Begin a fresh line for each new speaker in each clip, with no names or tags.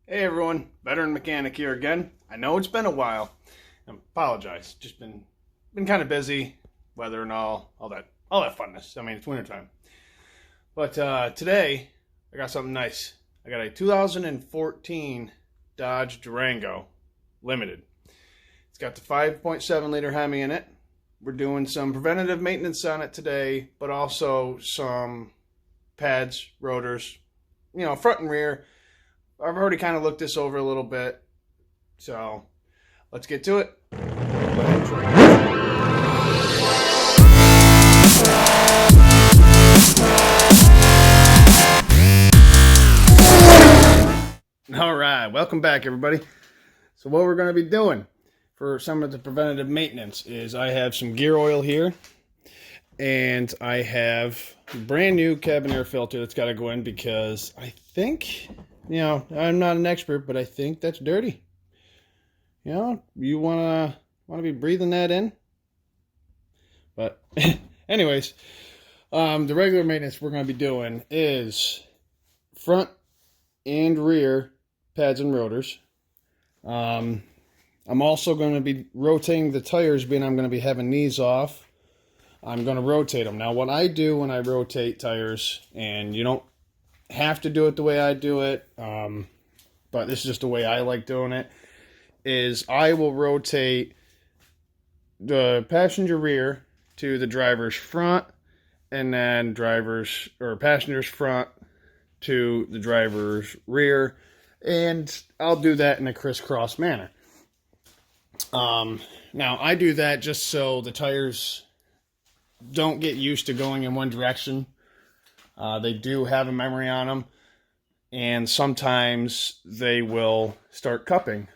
Hey everyone, Veteran Mechanic here again. I know it's been a while. I apologize. Just been kind of busy, weather and all that funness. I mean, it's wintertime. But today I got something nice. I got a 2014 Dodge Durango Limited. It's got the 5.7 liter Hemi in it. We're doing some preventative maintenance on it today, but also some pads, rotors, front and rear. I've already kind of looked this over a little bit, so let's get to it. All right, welcome back everybody. So what we're going to be doing for some of the preventative maintenance is I have some gear oil here, and I have a brand new cabin air filter that's got to go in because I think... I'm not an expert, but I think that's dirty. You wanna be breathing that in. But anyways, the regular maintenance we're gonna be doing is front and rear pads and rotors. I'm also going to be rotating the tires, being I'm going to be having these off. I'm going to rotate them. Now, what I do when I rotate tires, and you don't have to do it the way I do it, but this is just the way I like doing it, is I will rotate the passenger rear to the driver's front, and then passenger's front to the driver's rear, and I'll do that in a crisscross manner. Now I do that just so the tires don't get used to going in one direction. They do have a memory on them, and sometimes they will start cupping,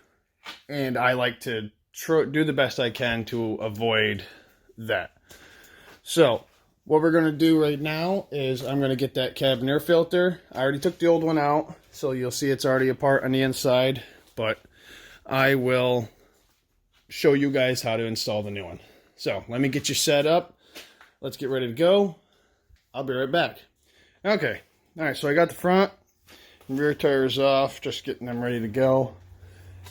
and I like to do the best I can to avoid that. So what we're going to do right now is I'm going to get that cabin air filter. I already took the old one out, so you'll see it's already apart on the inside, but I will show you guys how to install the new one. So let me get you set up. Let's get ready to go. I'll be right back. Okay, alright, so I got the front and rear tires off, just getting them ready to go.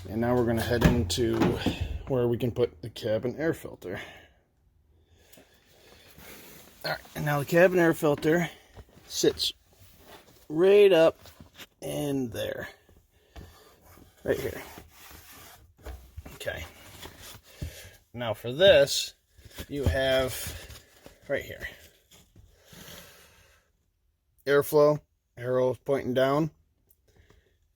And now we're going to head into where we can put the cabin air filter. Alright, and now the cabin air filter sits right up in there. Right here. Okay. Now for this, you have right here. Airflow, arrows pointing down,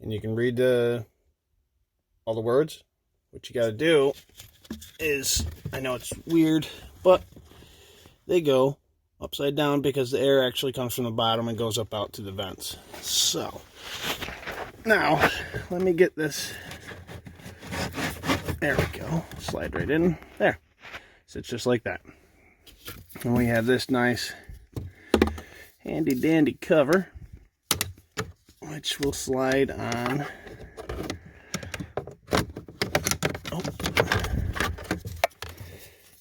and you can read all the words. What you got to do is, I know it's weird, but they go upside down because the air actually comes from the bottom and goes up out to the vents. So now let me get this. There we go. Slide right in there. Sits just like that. And we have this nice handy dandy cover, which will slide on.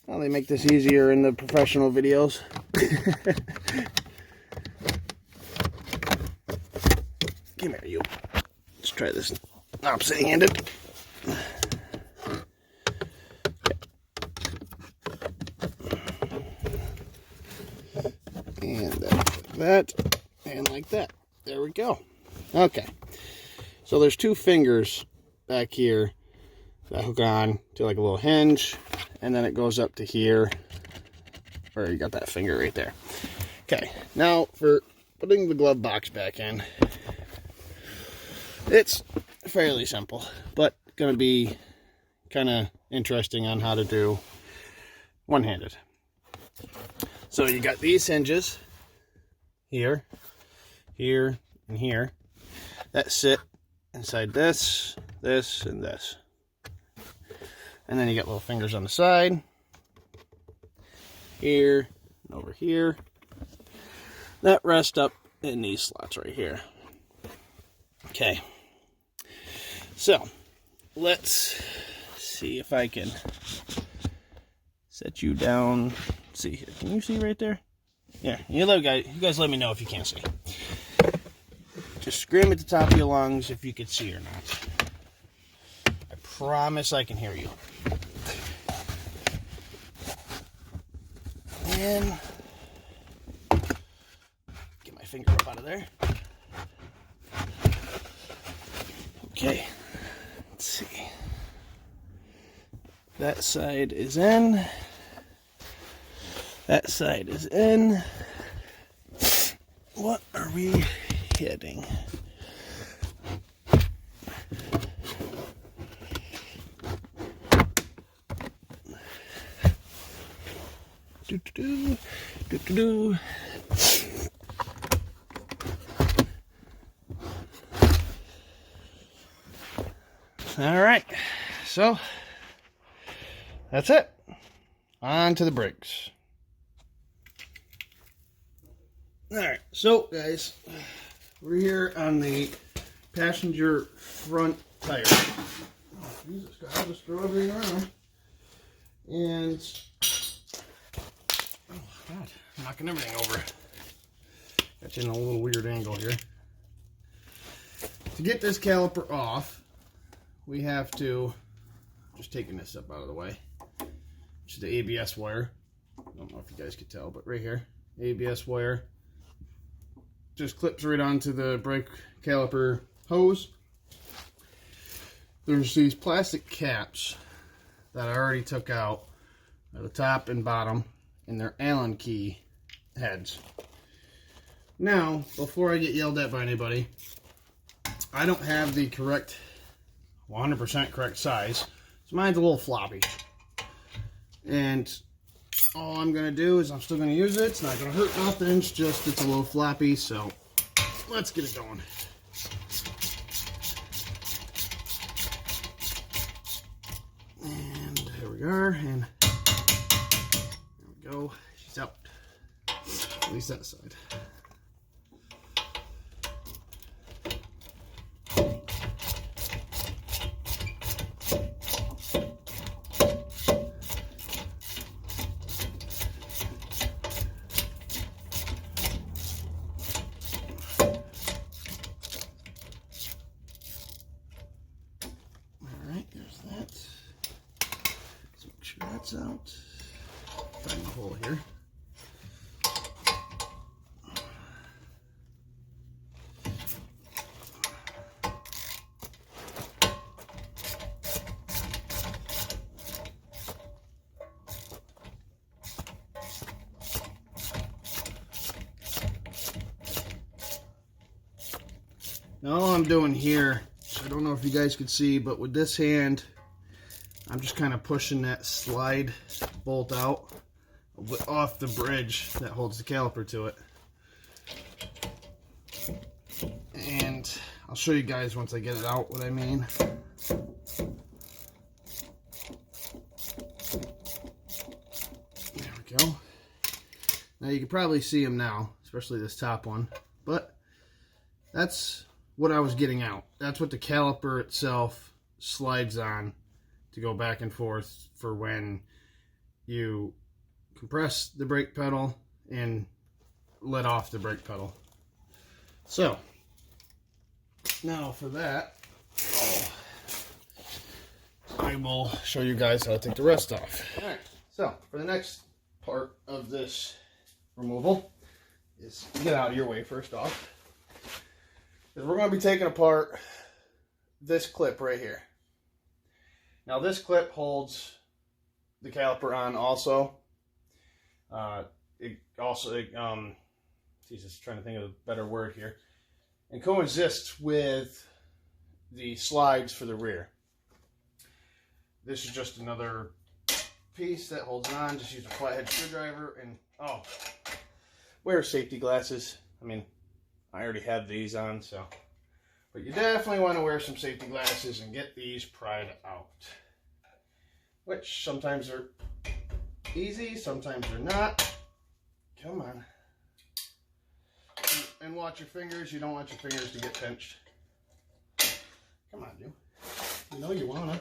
Well, they make this easier in the professional videos. Come here, you. Let's try this opposite-handed. And that, and like that. There we go. Okay. So there's two fingers back here that hook on to like a little hinge, and then it goes up to here, where you got that finger right there. Okay. Now for putting the glove box back in, it's fairly simple, but going to be kind of interesting on how to do one-handed. So you got these hinges here, here, and here that sit inside this, this, and this. And then you got little fingers on the side, here, and over here, that rest up in these slots right here. Okay, so let's see if I can set you down. See here. Can you see right there? Yeah, you guys let me know if you can't see. scream at the top of your lungs if you could see or not. I promise I can hear you. And get my finger up out of there. Okay, let's see. That side is in. That side is in. What are we hitting? Do. All right, so that's it. On to the brakes. All right, so guys, we're here on the passenger front tire. Oh, Jesus, I'll just throw everything around. And oh God, I'm knocking everything over. Got you in a little weird angle here. To get this caliper off, we have to, just taking this up out of the way, which is the ABS wire. I don't know if you guys could tell, but right here, ABS wire. Just clips right onto the brake caliper hose. There's these plastic caps that I already took out at the top and bottom, and they're Allen key heads. Now, before I get yelled at by anybody, I don't have the correct 100% correct size, so mine's a little floppy. And all I'm going to do is I'm still going to use it. It's not going to hurt nothing. It's just it's a little floppy, so let's get it going. And there we are. And there we go. She's out. At least that side. That's out. Find the hole here. Now all I'm doing here, I don't know if you guys could see, but with this hand, I'm just kind of pushing that slide bolt out off the bridge that holds the caliper to it. And I'll show you guys once I get it out what I mean. There we go. Now you can probably see them now, especially this top one, but that's what I was getting out. That's what the caliper itself slides on to go back and forth for when you compress the brake pedal and let off the brake pedal. So now for that, I will show you guys how to take the rest off. Alright, so for the next part of this removal is get out of your way first off. Is we're going to be taking apart this clip right here. Now this clip holds the caliper on also. Jesus, trying to think of a better word here. And coexists with the slides for the rear. This is just another piece that holds on. Just use a flathead screwdriver and wear safety glasses. I mean, I already have these on, so. But you definitely want to wear some safety glasses and get these pried out. Which sometimes are easy, sometimes they're not. Come on. And watch your fingers. You don't want your fingers to get pinched. Come on, you. You know you want to.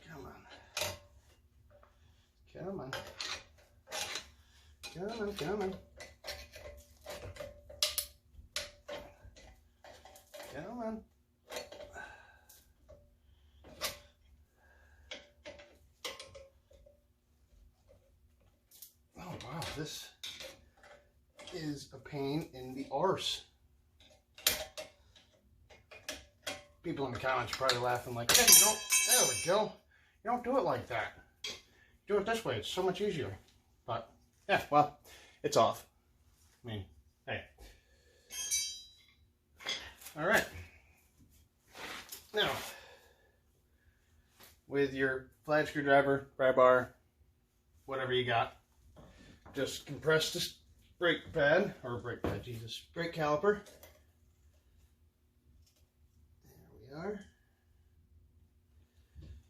Come on. Come on. Come on. come on. Come on. Oh, wow, this is a pain in the arse. People in the comments are probably laughing like, hey, you don't, there we go. You don't do it like that. Do it this way, it's so much easier. But, yeah, well, it's off. I mean, hey. All right. Now, with your flat screwdriver, pry bar, whatever you got, just compress this brake pad, or brake pad, Jesus, brake caliper. There we are.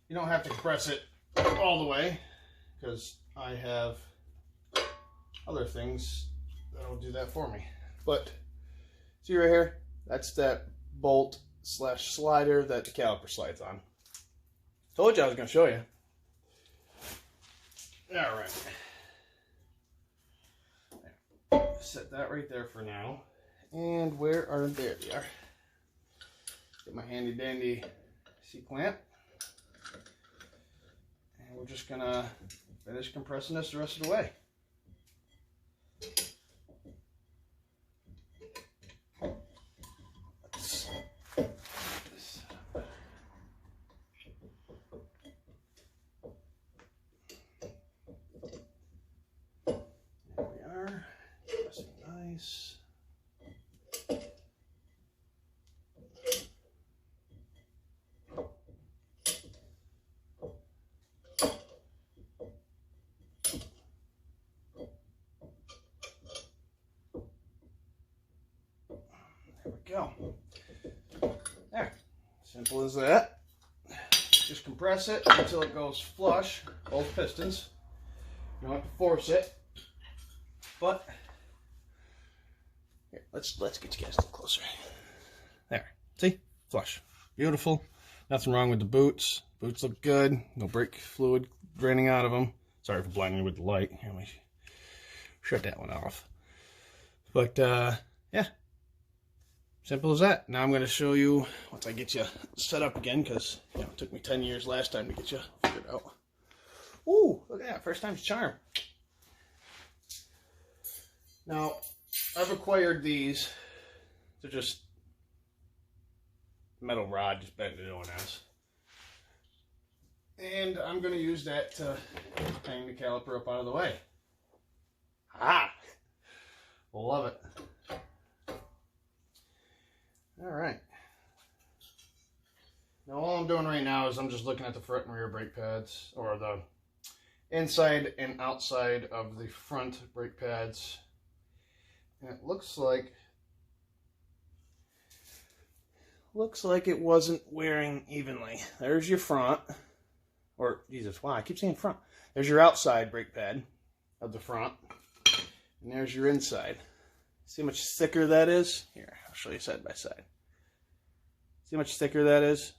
You don't have to compress it all the way, because I have other things that'll do that for me. But, see right here? That's that bolt / slider that the caliper slides on. Told you I was going to show you. All right. Set that right there for now. And where are there? They are. Get my handy dandy C-clamp. And we're just going to finish compressing this the rest of the way. Nice. There we go. There. Simple as that. Just compress it until it goes flush, both pistons. You don't have to force it, but here, let's get you guys a little closer. There. See? Flush. Beautiful. Nothing wrong with the boots. Boots look good. No brake fluid draining out of them. Sorry for blinding you with the light. Here, let me shut that one off. But, yeah. Simple as that. Now I'm going to show you, once I get you set up again, because it took me 10 years last time to get you figured out. Ooh, look at that. First time's a charm. Now, I've acquired these. They're just metal rod, just bent into an S. And I'm going to use that to hang the caliper up out of the way. Ah! Love it. Alright. Now all I'm doing right now is I'm just looking at the front and rear brake pads, or the inside and outside of the front brake pads. And it looks like it wasn't wearing evenly. There's your front, or Jesus, wow, I keep saying front. There's your outside brake pad of the front, and there's your inside. See how much thicker that is? Here, I'll show you side by side. See how much thicker that is?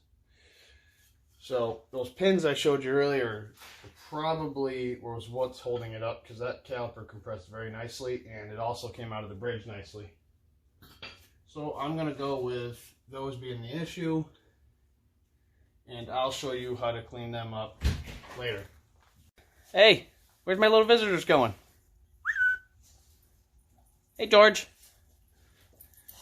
So those pins I showed you earlier probably was what's holding it up, because that caliper compressed very nicely, and it also came out of the bridge nicely. So I'm going to go with those being the issue, and I'll show you how to clean them up later. Hey, where's my little visitors going? Hey, George.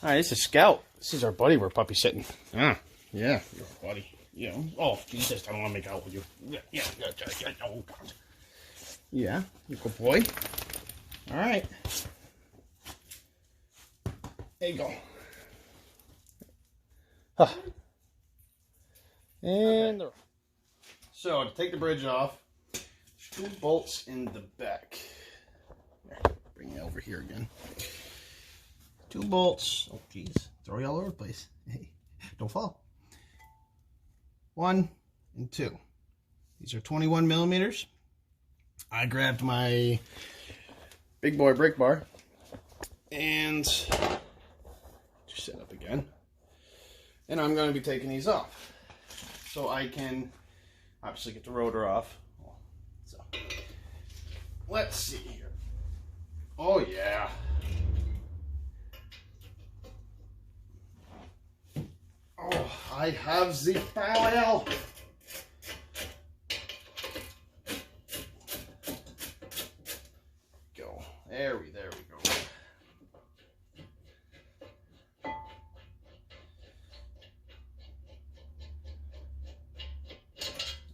All right, this is Scout. This is our buddy we're puppy sitting. Ah, yeah, you're a buddy. You know, oh, Jesus, I don't want to make out with you. Yeah, oh, God. Yeah, you good boy. All right. There you go. Huh. And okay. So, to take the bridge off, there's 2 bolts in the back. Here, bring it over here again. 2 bolts. Oh, jeez. Throw you all over the place. Hey, don't fall. 1 and 2. These are 21 millimeters. I grabbed my big boy brake bar and just set up again. And I'm going to be taking these off so I can obviously get the rotor off. So let's see here. Oh yeah. Oh, I have the file. Go. There we go.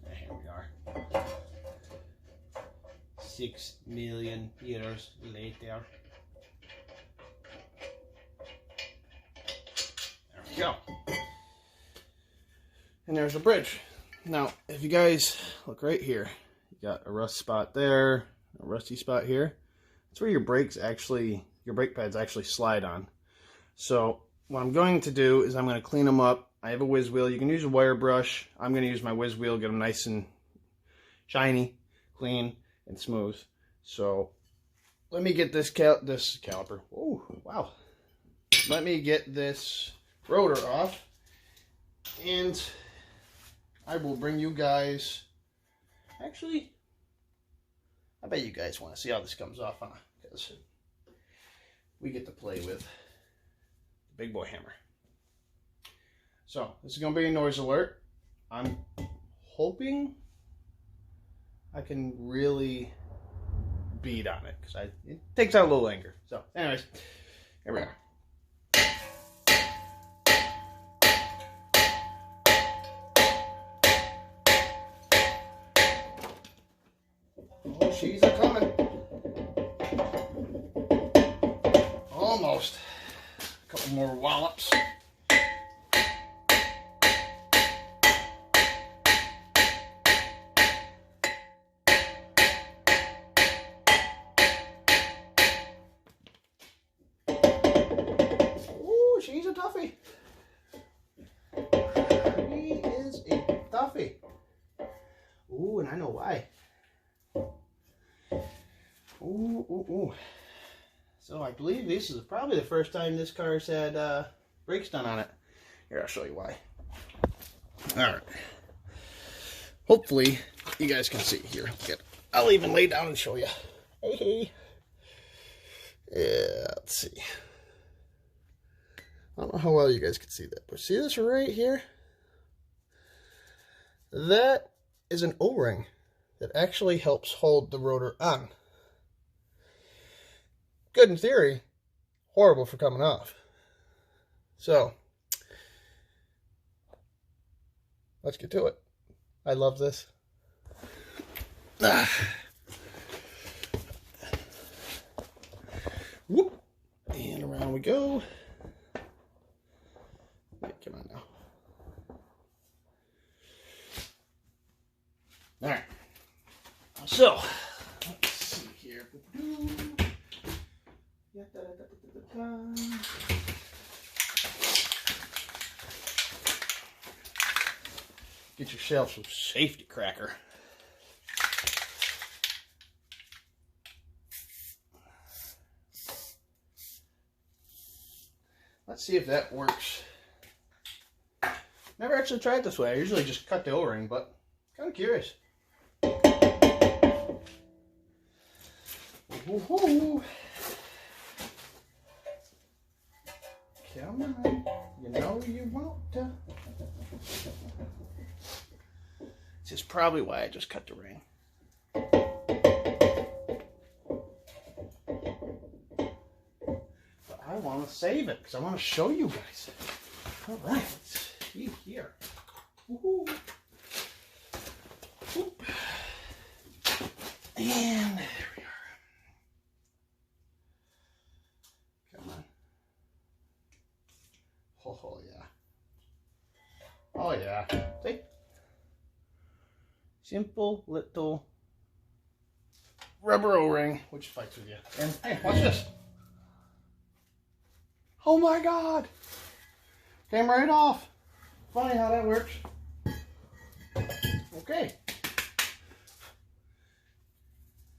Here we are. 6 million years later. There we go. And there's the bridge. Now, if you guys look right here, you got a rust spot there, a rusty spot here. That's where your brakes actually, your brake pads actually slide on. So what I'm going to do is I'm going to clean them up. I have a whiz wheel. You can use a wire brush. I'm going to use my whiz wheel, get them nice and shiny, clean, and smooth. So let me get this caliper. Oh, wow. Let me get this rotor off, and I will bring you guys. Actually, I bet you guys want to see how this comes off, huh? Because we get to play with the big boy hammer. So this is going to be a noise alert. I'm hoping I can really beat on it, because it takes out a little anger. So anyways, here we are. Oh, she's a coming. Almost. A couple more wallops. Ooh, she's a toughie. She is a toughie. Ooh, and I know why. Ooh. So I believe this is probably the first time this car's had brakes done on it. Here, I'll show you why. Alright. Hopefully, you guys can see here. I'll even lay down and show you. Hey. Yeah, let's see. I don't know how well you guys can see that, but see this right here? That is an O-ring that actually helps hold the rotor on. Good in theory, horrible for coming off. So, let's get to it. I love this. Whoop. And around we go. Yeah, come on now. Alright. So, let's see here. Get yourself some safety cracker. Let's see if that works. Never actually tried this way. I usually just cut the O-ring, but kind of curious. Woohoo! Come on, you know you want to. This is probably why I just cut the ring. But I want to save it because I want to show you guys. All right, let's see here. Woohoo! Whoop. And there we are. Come on. Oh yeah. Oh yeah. See? Simple little rubber O-ring which fights with you. And hey, watch this. Oh my God! Came right off. Funny how that works. Okay.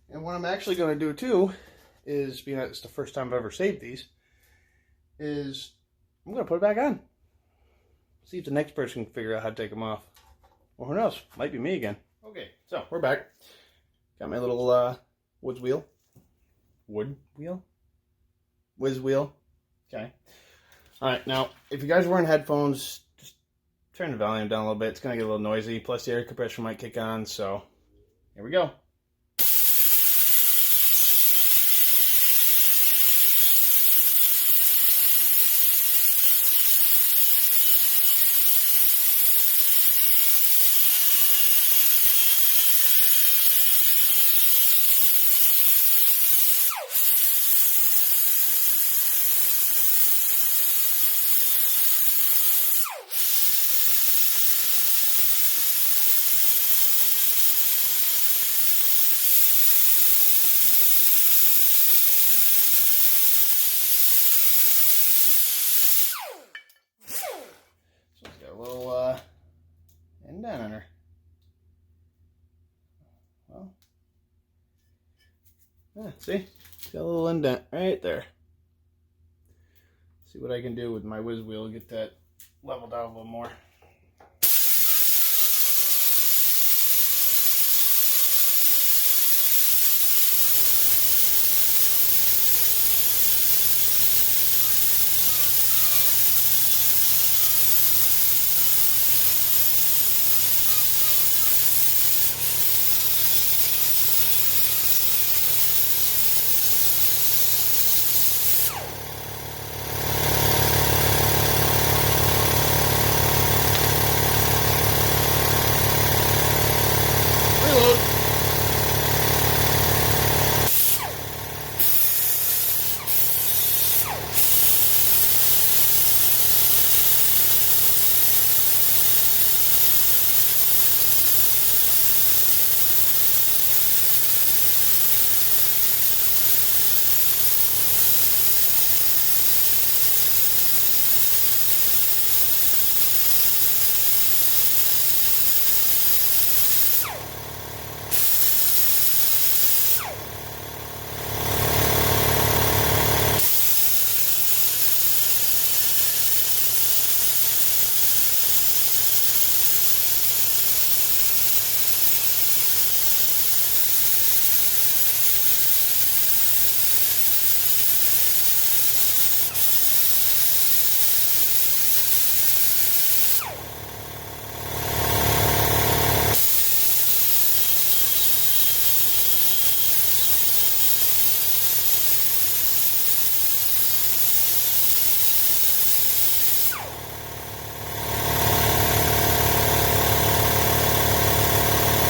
And what I'm actually going to do too is, being that it's the first time I've ever saved these, is I'm going to put it back on. See if the next person can figure out how to take them off. Or who knows? Might be me again. Okay, so we're back. Got my little woods wheel. wood wheel? Whiz wheel. Okay. Alright, now, if you guys are wearing headphones, just turn the volume down a little bit. It's going to get a little noisy. Plus, the air compressor might kick on, so here we go. Indent on her. Well, yeah, see? Got a little indent right there. See what I can do with my whiz wheel to get that leveled out a little more.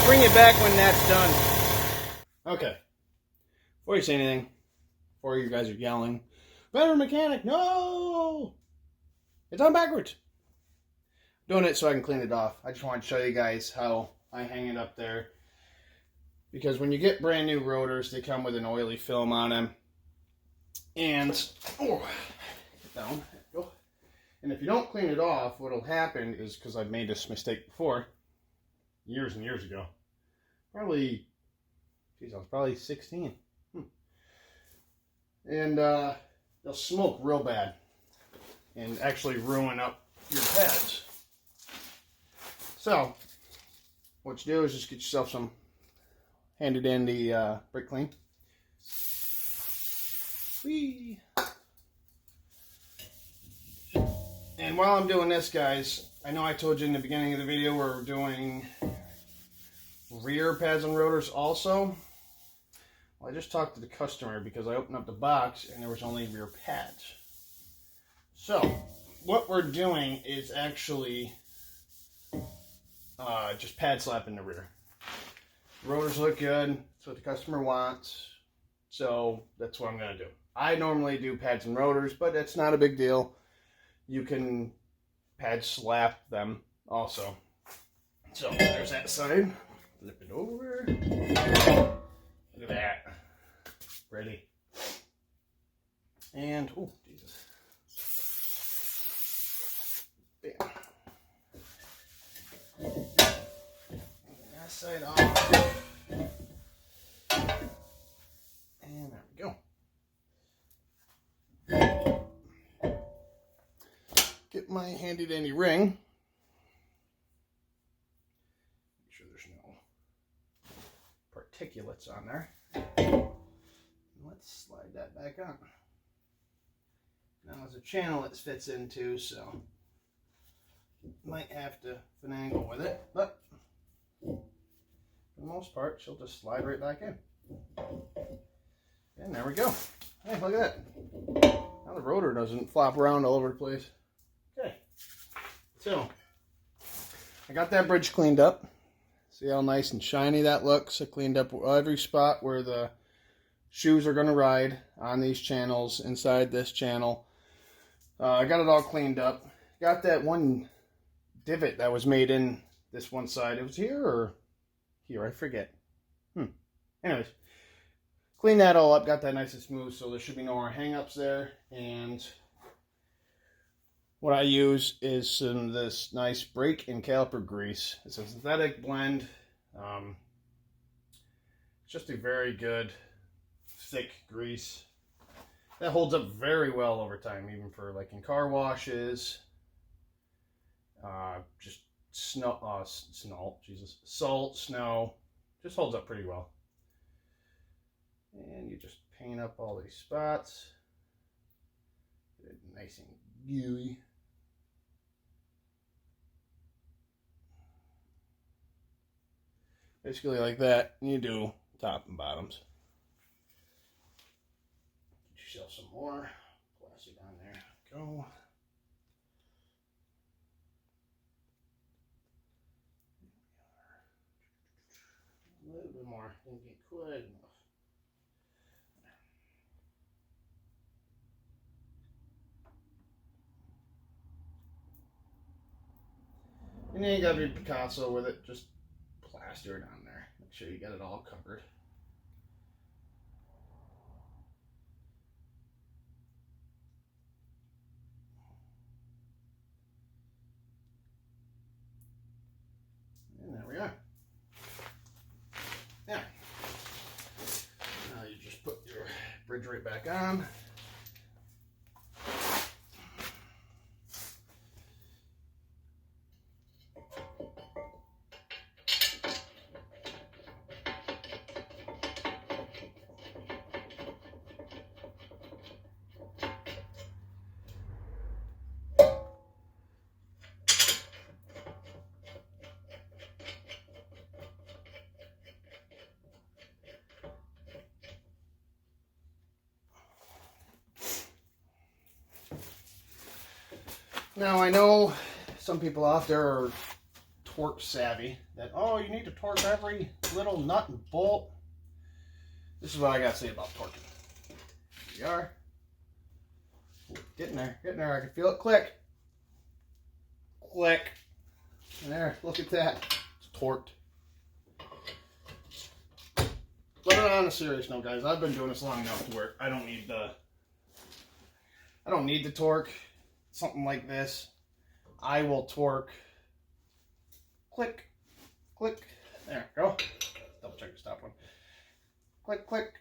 Bring it back when that's done. Okay. Before you say anything, before you guys are yelling, better mechanic, no! It's on backwards. I'm doing it so I can clean it off. I just want to show you guys how I hang it up there. Because when you get brand new rotors, they come with an oily film on them. And, get down, go. And if you don't clean it off, what'll happen is, because I've made this mistake before, years and years ago. Probably, geez, I was probably 16. And they'll smoke real bad and actually ruin up your pads. So, what you do is just get yourself some handy dandy brake clean. Whee! And while I'm doing this, guys, I know I told you in the beginning of the video we're doing rear pads and rotors also. Well, I just talked to the customer because I opened up the box and there was only rear pads. So, what we're doing is actually just pad slapping the rear. Rotors look good. That's what the customer wants. So, that's what I'm going to do. I normally do pads and rotors, but it's not a big deal. You can pad slap them also. So, there's that side. Flip it over. Look at that. Ready. And, oh, Jesus. Bam. That side off. And there we go. Get my handy dandy ring. Make sure there's no particulates on there. Let's let's slide that back on. Now there's a channel it fits into, so might have to finagle with it, but for the most part, she'll just slide right back in. And there we go. Hey, look at that. Now the rotor doesn't flop around all over the place. Okay, so I got that bridge cleaned up. See how nice and shiny that looks? I cleaned up every spot where the shoes are going to ride on these channels, inside this channel. I got it all cleaned up. Got that one divot that was made in this one side. It was here or here? I forget. Anyways, clean that all up. Got that nice and smooth, so there should be no more hang-ups there. And what I use is some of this nice brake and caliper grease. It's a synthetic blend. It's just a very good, thick grease that holds up very well over time, even for like in car washes. Just salt, snow, just holds up pretty well. And you just paint up all these spots. Get it nice and gooey. Basically like that, and you do top and bottoms. Get yourself some more plastic on there. Go. A little bit more. Didn't get quite enough. And then you gotta be Picasso with it. Just plaster it on there. Make sure you got it all covered. And there we are. Yeah. Now you just put your bridge right back on. Now I know some people out there are torque savvy, that, oh, you need to torque every little nut and bolt. This is what I got to say about torquing. Here we are. Getting there, I can feel it click. Click. And there, look at that. It's torqued. But on a serious note, guys, I've been doing this long enough to where I don't need the torque. Something like this, I will torque. Click, click. There we go. Double check the stop one. Click, click.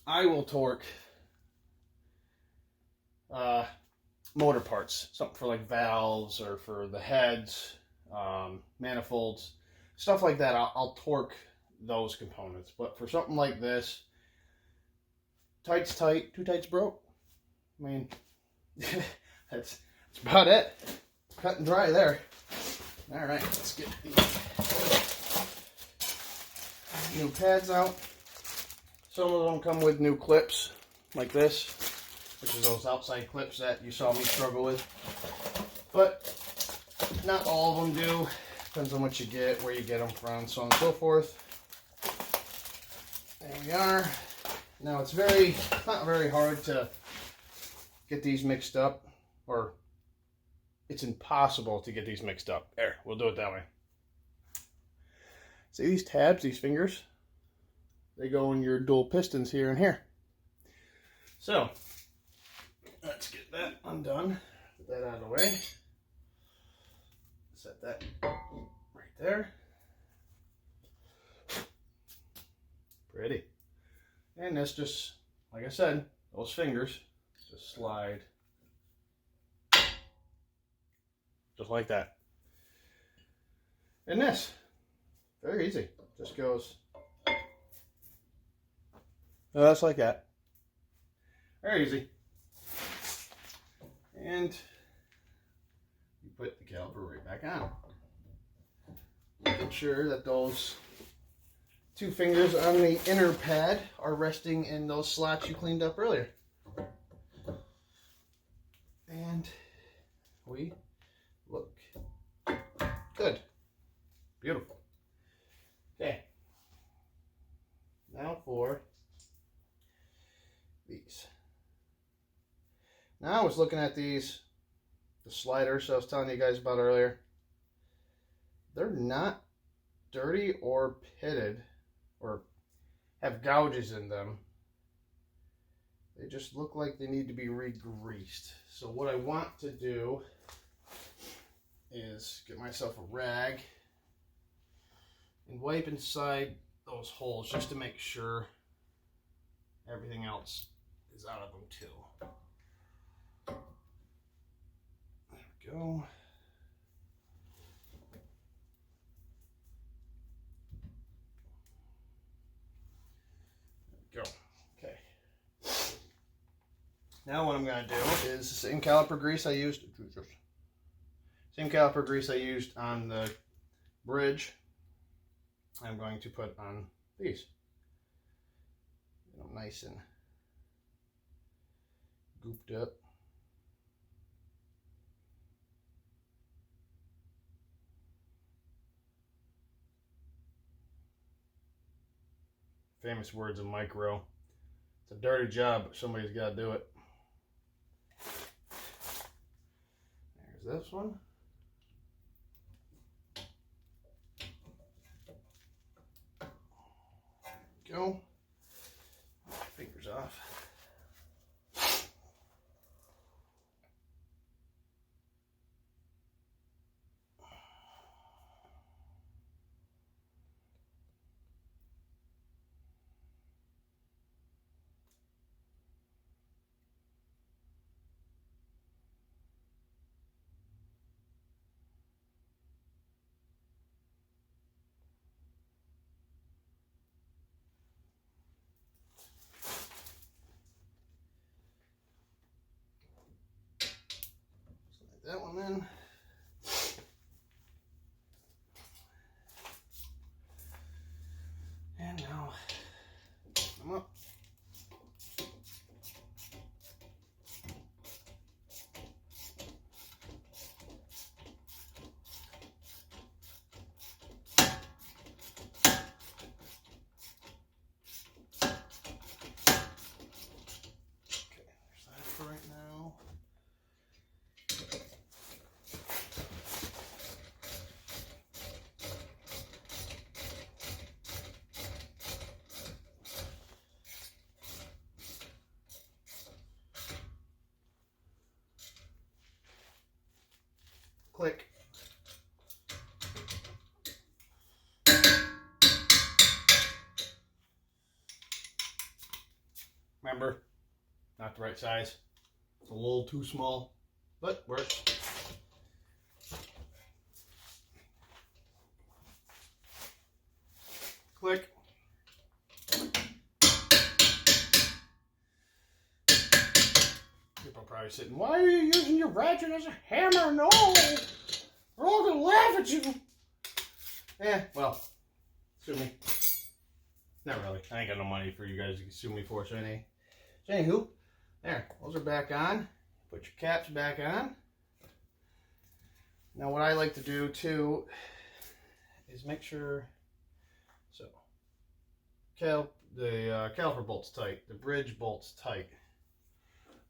I will torque motor parts, something for like valves or for the heads, manifolds, stuff like that. I'll torque those components. But for something like this, tight's tight, too tight's broke. I mean, that's about it. Cut and dry there. All right, let's get the new pads out. Some of them come with new clips, like this, which is those outside clips that you saw me struggle with. But not all of them do. Depends on what you get, where you get them from, so on and so forth. There we are. Now it's not very hard to get these mixed up, or it's impossible to get these mixed up. There, we'll do it that way. See these tabs, these fingers? They go in your dual pistons here and here. So, let's get that undone. Put that out of the way. Set that right there. Pretty. And this just, like I said, those fingers just slide just like that. And this, very easy. Just goes That's like that. Very easy. And you put the caliper right back on. Making sure that those 2 fingers on the inner pad are resting in those slots you cleaned up earlier. And we look good. Beautiful. Okay. Now for these. Now I was looking at these, the sliders I was telling you guys about earlier. They're not dirty or pitted or have gouges in them. They just look like they need to be re-greased. So what I want to do is get myself a rag and wipe inside those holes just to make sure everything else is out of them too. There we go. There we go. Okay. Now what I'm going to do is the same caliper grease I used. Same caliper grease I used on the bridge. I'm going to put on these. Nice and gooped up. Famous words of micro. It's a dirty job, but somebody's got to do it. There's this one. Go. Fingers off. That one in. And now I'm up. Okay, there's that for right now. Click. Remember, not the right size. It's a little too small, but works. Click. People are probably sitting, why are you using your ratchet as a hammer? No! We're all gonna laugh at you! Yeah, well, sue me. Not really. I ain't got no money for you guys to sue me for, so anywho, there, those are back on. Put your caps back on. Now what I like to do too is make sure, so, the caliper bolt's tight, the bridge bolt's tight.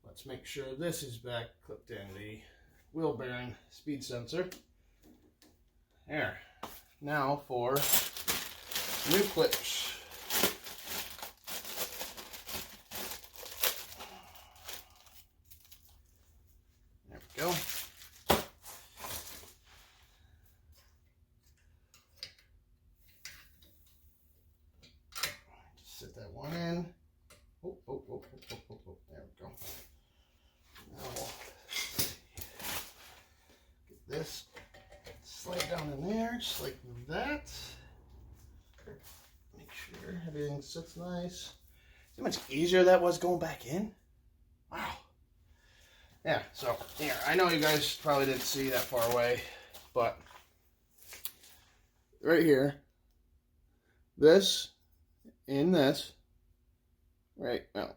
Let's make sure this is back clipped in, the wheel bearing speed sensor. There. Now for new clips. There we go. Just sit that one in. Oh, oh, oh, oh, oh, oh, oh. There we go. Now we'll get this slide down in there, just like that. Make sure everything sits nice. how much easier that was going back in? Wow. Yeah, so here, I know you guys probably didn't see that far away, but right here, this, in this, right there.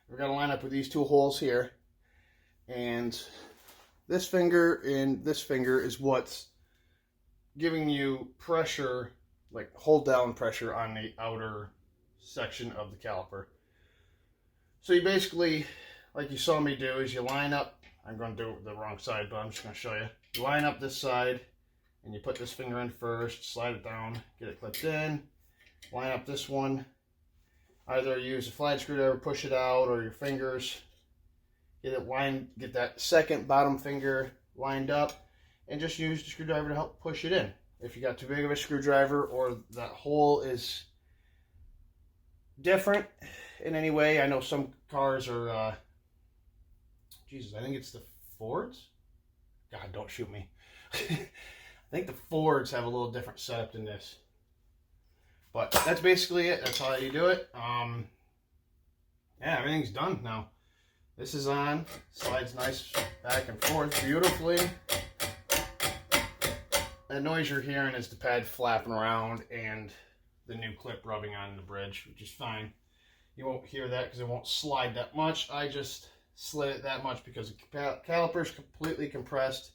We're going to line up with these two holes here, and this finger and this finger is what's giving you pressure, like hold down pressure on the outer section of the caliper. So you basically, like you saw me do, is you line up, I'm going to do it the wrong side, but I'm just going to show you. You line up this side, and you put this finger in first, slide it down, get it clipped in, line up this one. Either use a flat screwdriver, push it out, or your fingers. Get it lined, get that second bottom finger lined up, and just use the screwdriver to help push it in. If you got too big of a screwdriver or that hole is different in any way, I know some cars are, Jesus, I think it's the Fords? God, don't shoot me. I think the Fords have a little different setup than this. But that's basically it. That's how you do it. Yeah, everything's done now. This is on. Slides nice back and forth beautifully. That noise you're hearing is the pad flapping around and the new clip rubbing on the bridge, which is fine. You won't hear that because it won't slide that much. I just slid it that much because the caliper's completely compressed.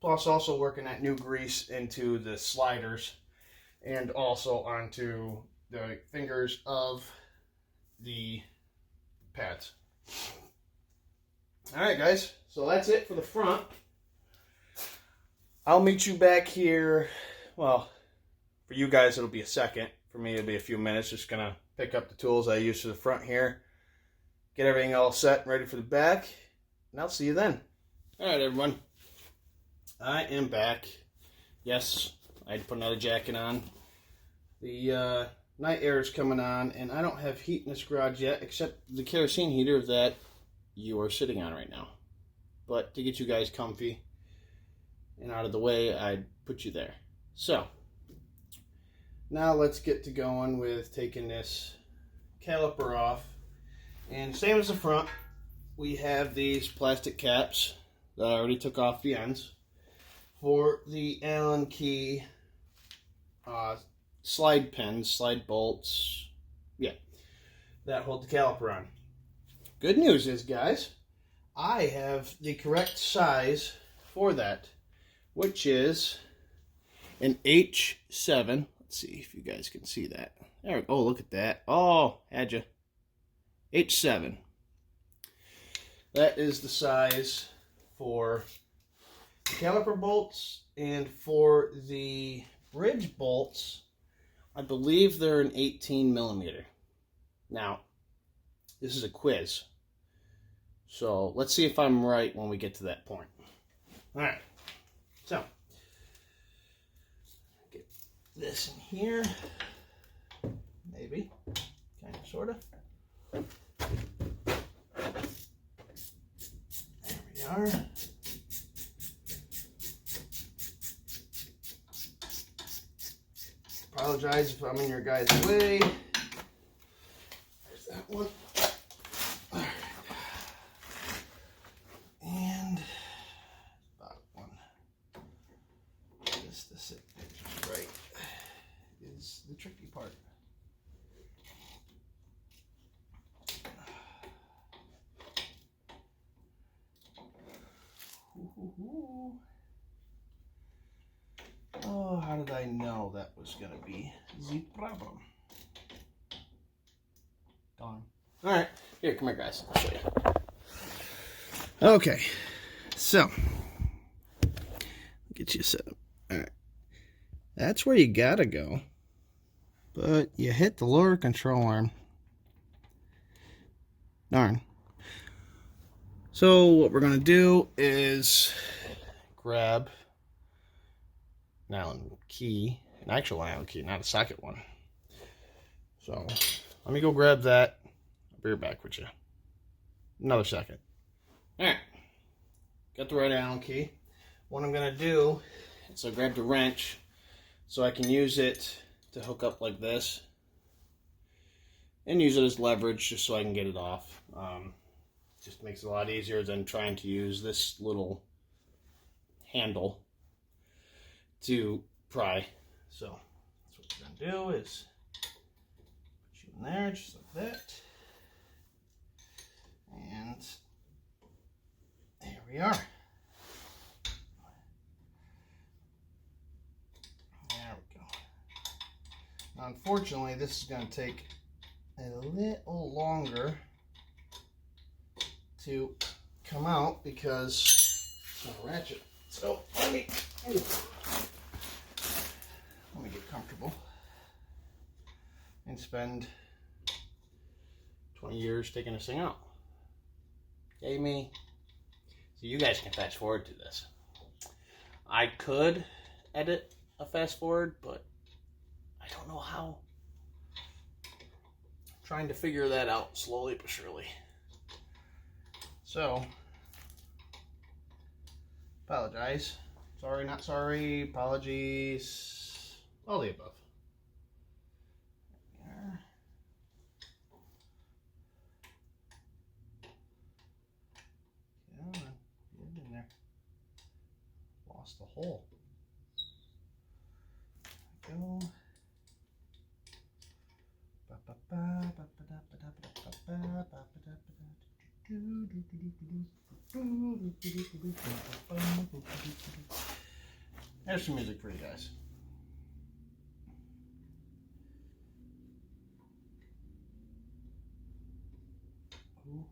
Plus also working that new grease into the sliders and also onto the fingers of the pads. Alright guys, so that's it for the front. I'll meet you back here. Well, for you guys it'll be a second. For me it'll be a few minutes. Just gonna pick up the tools I use for the front here. Get everything all set and ready for the back. And I'll see you then. Alright everyone. I am back. Yes, I had to put another jacket on. The night air is coming on, and I don't have heat in this garage yet, except the kerosene heater that you are sitting on right now. But to get you guys comfy and out of the way, I'd put you there. So, now let's get to going with taking this caliper off. And same as the front, we have these plastic caps that I already took off the ends for the Allen key slide pins, slide bolts, yeah, that hold the caliper on. Good news is, guys, I have the correct size for that, which is an H7. Let's see if you guys can see that. There, oh, look at that. Oh, had you. H7. That is the size for the caliper bolts, and for the bridge bolts, I believe they're an 18 millimeter. Now, this is a quiz, so let's see if I'm right when we get to that point. All right, so get this in here, maybe, kind of, sort of. There we are. Apologize if I'm in your guys' way. There's that one. All right. And that one. Just to sit right is the tricky part. Oh, how did I know that was going to be the problem? Darn. Alright, here, come here, guys. I'll show you. Okay, so, get you set up. Alright, that's where you gotta go, but you hit the lower control arm. Darn. So, what we're going to do is grab an Allen key, an actual Allen key, not a socket one. So let me go grab that. I'll be right back with you. Another second. Alright, got the right Allen key. What I'm going to do is I grab the wrench so I can use it to hook up like this. and use it as leverage just so I can get it off. Just makes it a lot easier than trying to use this little handle to pry. So that's what we're going to do is put you in there just like that. And there we are. There we go. Now, unfortunately, this is going to take a little longer to come out because it's not a ratchet. So let me get comfortable and spend 20 years taking this thing out. Okay, me. So you guys can fast forward to this. I could edit a fast forward, but I don't know how. I'm trying to figure that out slowly but surely. So, apologize. Sorry, not sorry. Apologies. All the above. There. Get in there. Lost the hole. There we go. There's some music for you guys.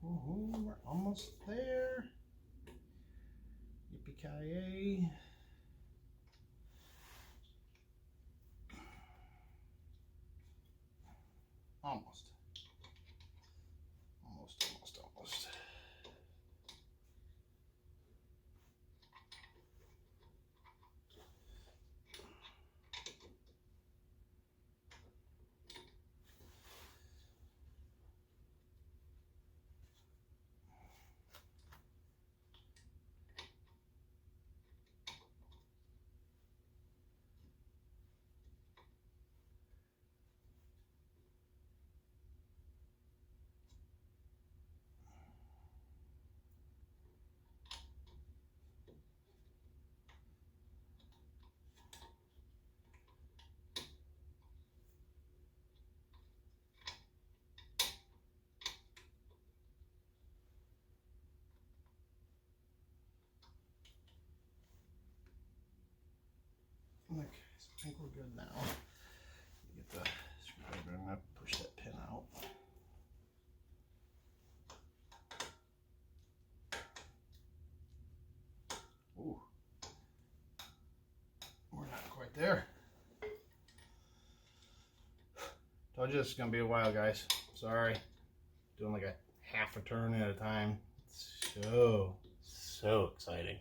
We're almost there. Yippee-ki-yay. Almost. Okay, so I think we're good now. Get the screwdriver. I'm going to push that pin out. Ooh. We're not quite there. Told you this is going to be a while, guys. Sorry. Doing like a half a turn at a time. It's so exciting.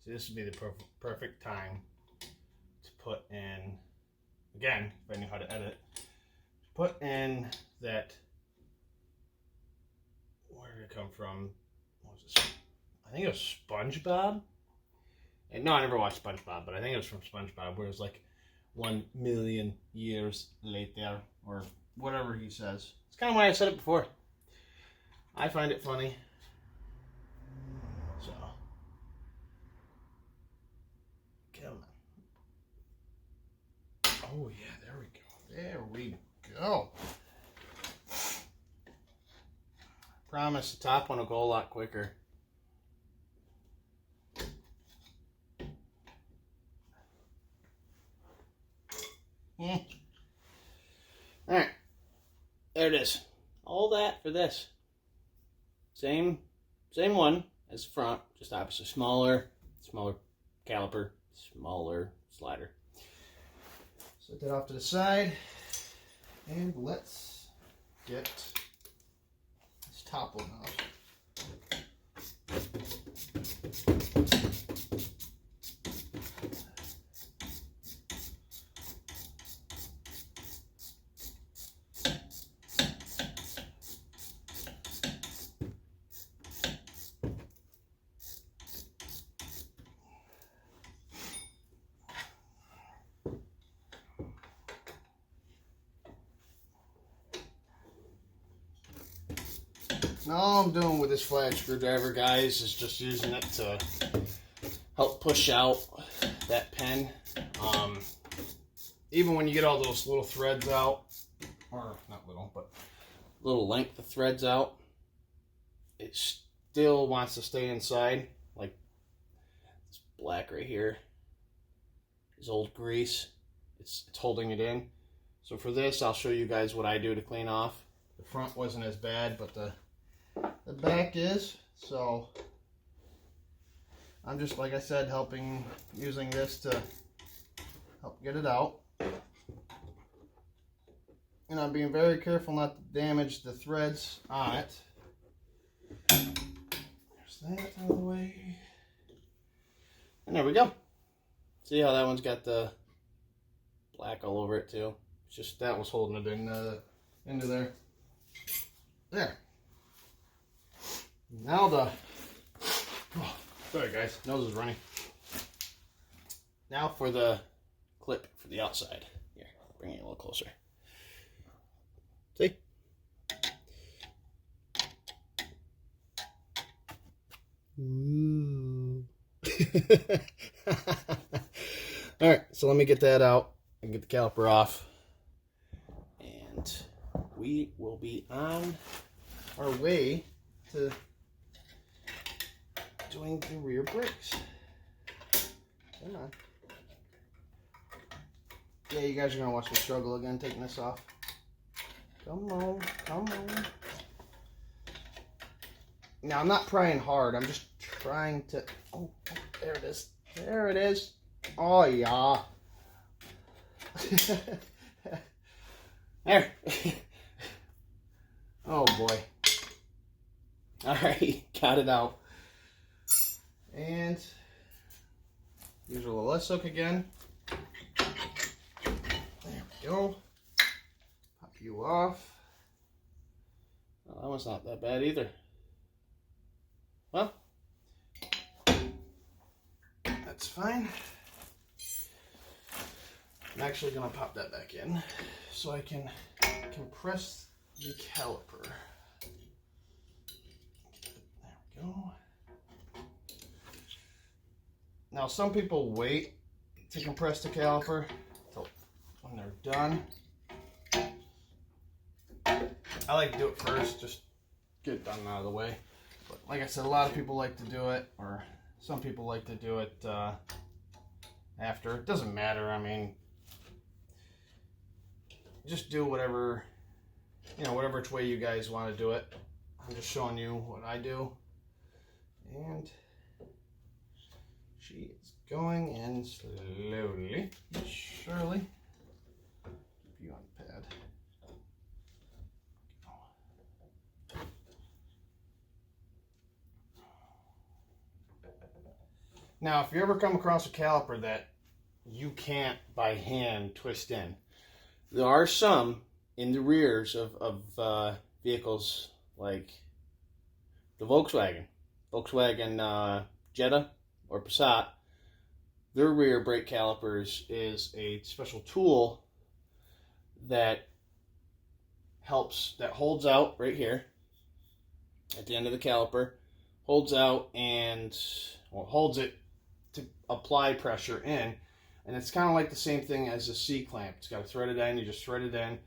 So this would be the perfect time to put in, again, if I knew how to edit, put in that, where did it come from? What was this? I think it was SpongeBob. And no, I never watched SpongeBob, but I think it was from SpongeBob, where it was like 1,000,000 years later, or whatever he says. It's kind of why I said it before. I find it funny. So, come on. Oh yeah, there we go. There we go. Promise the top one will go a lot quicker. Alright. There it is. All that for this. Same one as the front, just opposite. Smaller caliper, smaller slider. Set that off to the side. And let's get this top one off. Now all I'm doing with this flat screwdriver, guys, is just using it to help push out that pin. Even when you get all those little threads out, or not little, but little length of threads out, it still wants to stay inside. Like this black right here is old grease. It's holding it in. So for this, I'll show you guys what I do to clean off. The front wasn't as bad, but the back is. So I'm just, like I said, using this to help get it out. And I'm being very careful not to damage the threads on it. There's that out of the way. And there we go. See how that one's got the black all over it too? It's just that was holding it into there. There. Now sorry guys, nose is running. Now for the clip for the outside. Here, bring it a little closer. See? Ooh. Alright, so let me get that out and get the caliper off. And we will be on our way to doing the rear brakes. Come on. Yeah, you guys are going to watch me struggle again taking this off. Come on, come on. Now, I'm not prying hard. I'm just trying to... Oh, there it is. There it is. Oh, yeah. There. Oh, boy. Alright, got it out. And use a little less hook again. There we go. Pop you off. Well, that one's not that bad either. Well, that's fine. I'm actually going to pop that back in so I can compress the caliper. There we go. Now, some people wait to compress the caliper until when they're done. I like to do it first, just get it done out of the way. But like I said, a lot of people like to do it, or some people like to do it after. It doesn't matter. I mean, just do whatever, whatever which way you guys want to do it. I'm just showing you what I do. And she is going in slowly, but surely. Keep you on the pad. Now, if you ever come across a caliper that you can't by hand twist in, there are some in the rears of vehicles like the Volkswagen Jetta or Passat. Their rear brake calipers is a special tool that holds out right here at the end of the caliper, holds out and holds it to apply pressure in, and it's kind of like the same thing as a C-clamp. It's got a threaded end, you just thread it in.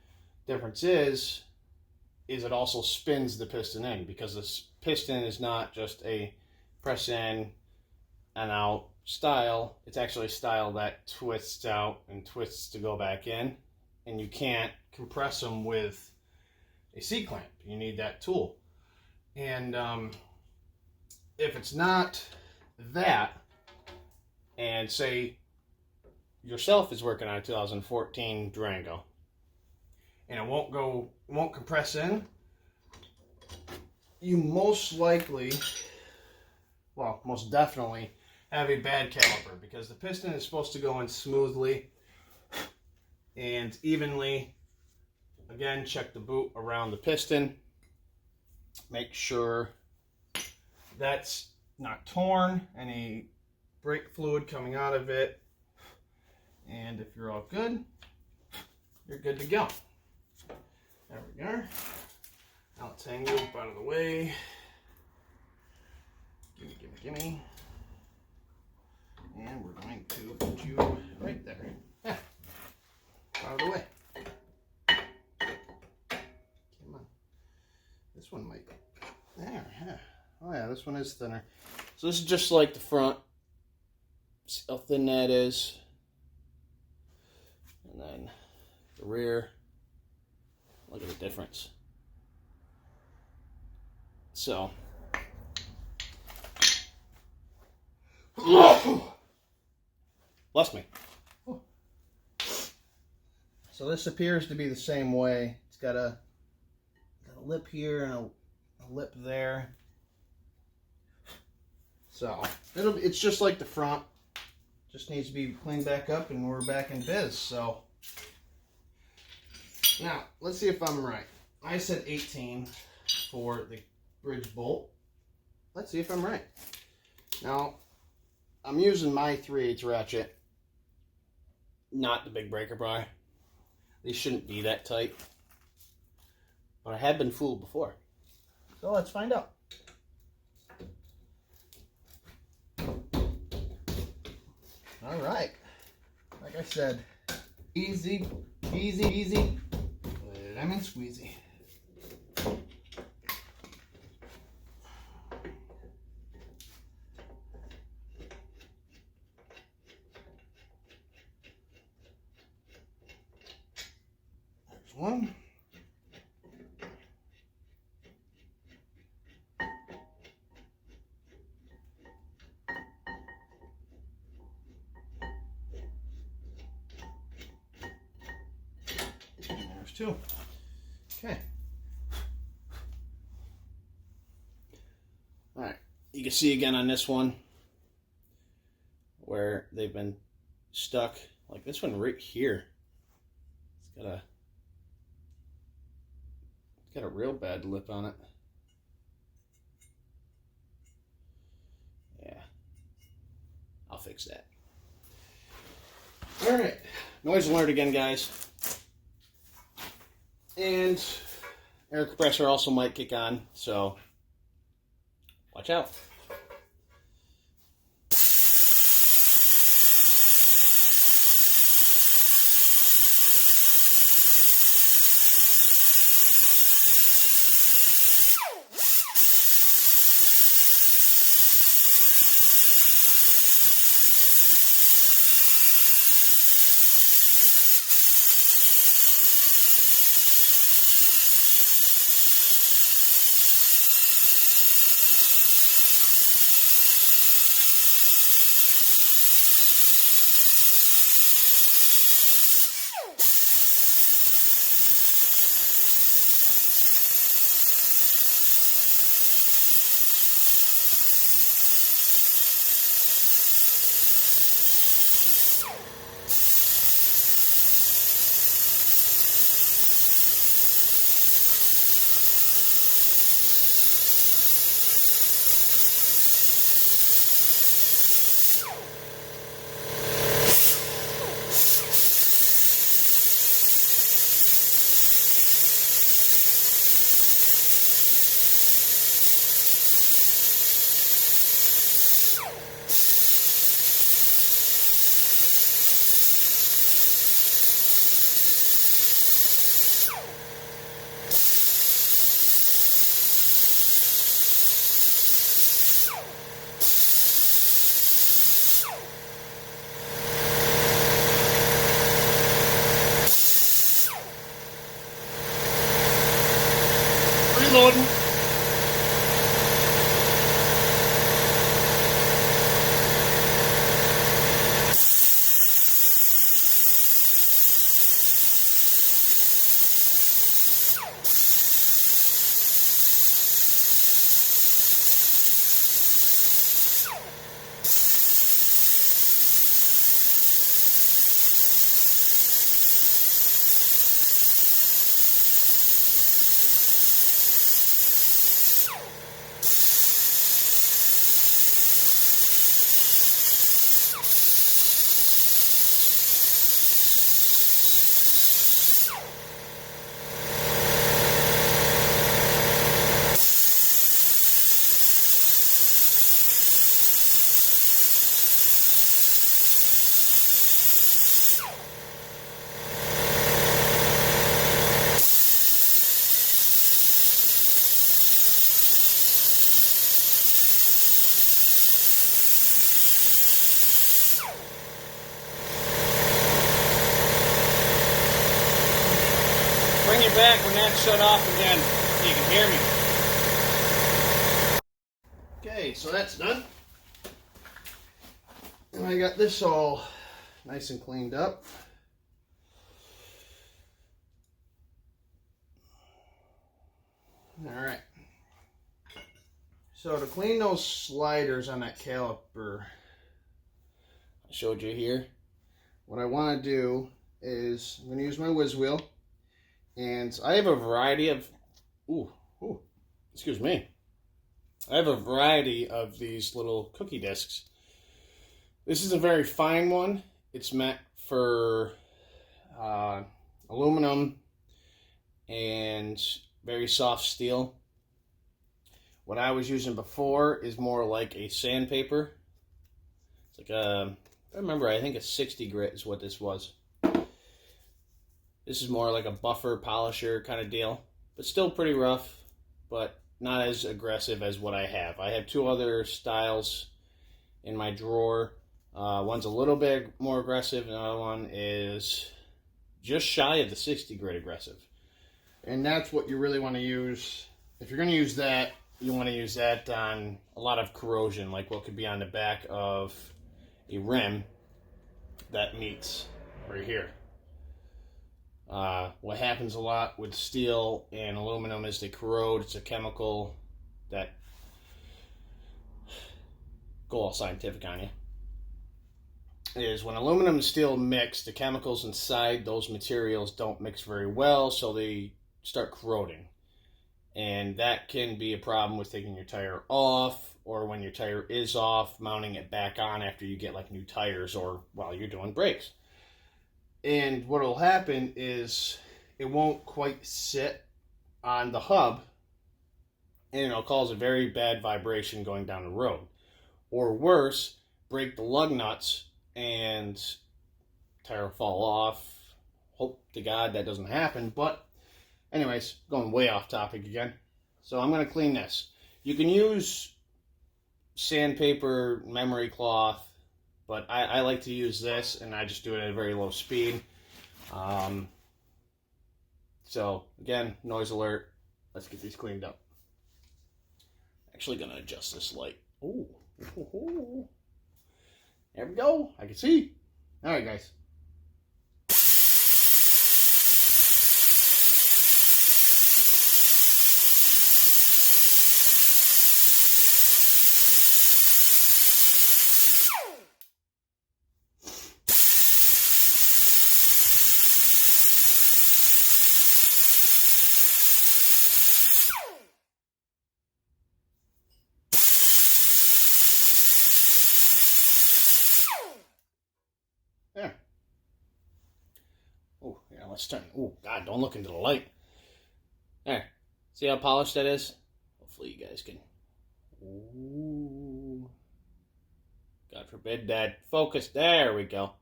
Difference is it also spins the piston in, because this piston is not just a press in and out style. It's actually a style that twists out and twists to go back in, and you can't compress them with a C-clamp. You need that tool. And if it's not that, and say yourself is working on a 2014 Durango, and it won't compress in, you most definitely have a bad caliper, because the piston is supposed to go in smoothly and evenly. Again, check the boot around the piston. Make sure that's not torn, any brake fluid coming out of it. And if you're all good, you're good to go. There we go. Now let's hang you up out of the way. Gimme, gimme, gimme. And we're going to put you right there. Yeah. Out of the way. Come on. This one might. There, yeah. Oh yeah, this one is thinner. So this is just like the front. See how thin that is. And then the rear. Look at the difference. So. Bless me. So this appears to be the same way. It's got a lip here and a lip there. So it's just like the front. Just needs to be cleaned back up and we're back in biz. So now let's see if I'm right. I said 18 for the bridge bolt. Let's see if I'm right. Now I'm using my 3/8 ratchet, not the big breaker bar. These shouldn't be that tight, but I have been fooled before. So let's find out. All right, like I said, easy, easy, easy, lemon squeezy. There's one. There's two. Okay. All right. You can see again on this one where they've been stuck. Like this one right here. It's got a real bad lip on it. Yeah. I'll fix that. All right. Noise alert again, guys. And air compressor also might kick on, so watch out. shut off again so you can hear me. Okay, so that's done. And I got this all nice and cleaned up. All right. So to clean those sliders on that caliper I showed you here, what I want to do is I'm going to use my whiz wheel, and I have a variety of excuse me. I have a variety of these little cookie discs. This is a very fine one. It's meant for aluminum and very soft steel. What I was using before is more like a sandpaper. It's like a, I remember, I think a 60 grit is what this was. This is more like a buffer polisher kind of deal, but still pretty rough, but not as aggressive as what I have. I have two other styles in my drawer. One's a little bit more aggressive, and the other one is just shy of the 60 grit aggressive. And that's what you really want to use. If you're going to use that, you want to use that on a lot of corrosion, like what could be on the back of a rim that meets right here. What happens a lot with steel and aluminum is they corrode. It's a chemical that go all scientific on you. Is when aluminum and steel mix, the chemicals inside those materials don't mix very well, so they start corroding. And that can be a problem with taking your tire off, or when your tire is off, mounting it back on after you get like new tires or while you're doing brakes. And what will happen is it won't quite sit on the hub, and it'll cause a very bad vibration going down the road. Or worse, break the lug nuts and tire will fall off. Hope to God that doesn't happen. But anyways, going way off topic again. So I'm going to clean this. You can use sandpaper, memory cloth, but I like to use this, and I just do it at a very low speed. So again, noise alert. Let's get these cleaned up. Actually going to adjust this light. Oh, there we go. I can see. All right, guys. There. Oh, yeah, let's turn. Oh, God, don't look into the light. There. See how polished that is? Hopefully you guys can. Ooh. God forbid that. Focus. There we go.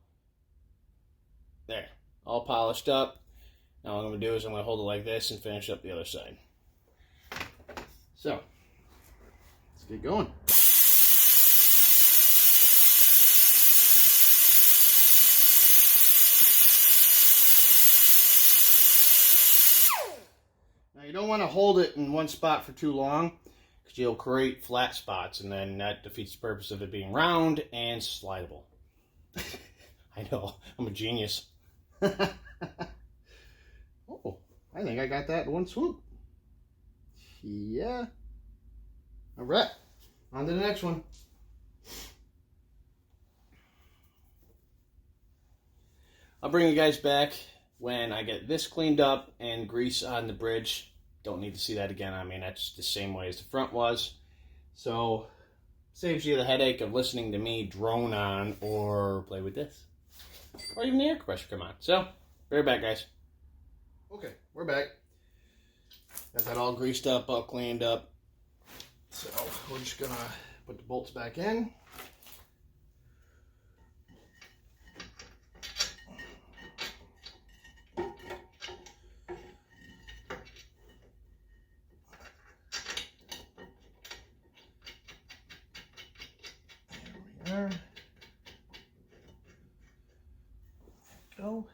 There. All polished up. Now what I'm going to do is I'm going to hold it like this and finish up the other side. So, let's get going. Now you don't want to hold it in one spot for too long, because you'll create flat spots, and then that defeats the purpose of it being round and slidable. I know, I'm a genius. Oh, I think I got that in one swoop. Yeah. All right, on to the next one. I'll bring you guys back when I get this cleaned up and grease on the bridge. Don't need to see that again. I mean, that's the same way as the front was. So, saves you the headache of listening to me drone on or play with this. Or even the air compressor come on. So, be right back, guys. Okay, we're back. Got that all greased up, all cleaned up. So, we're just gonna put the bolts back in. There. Go.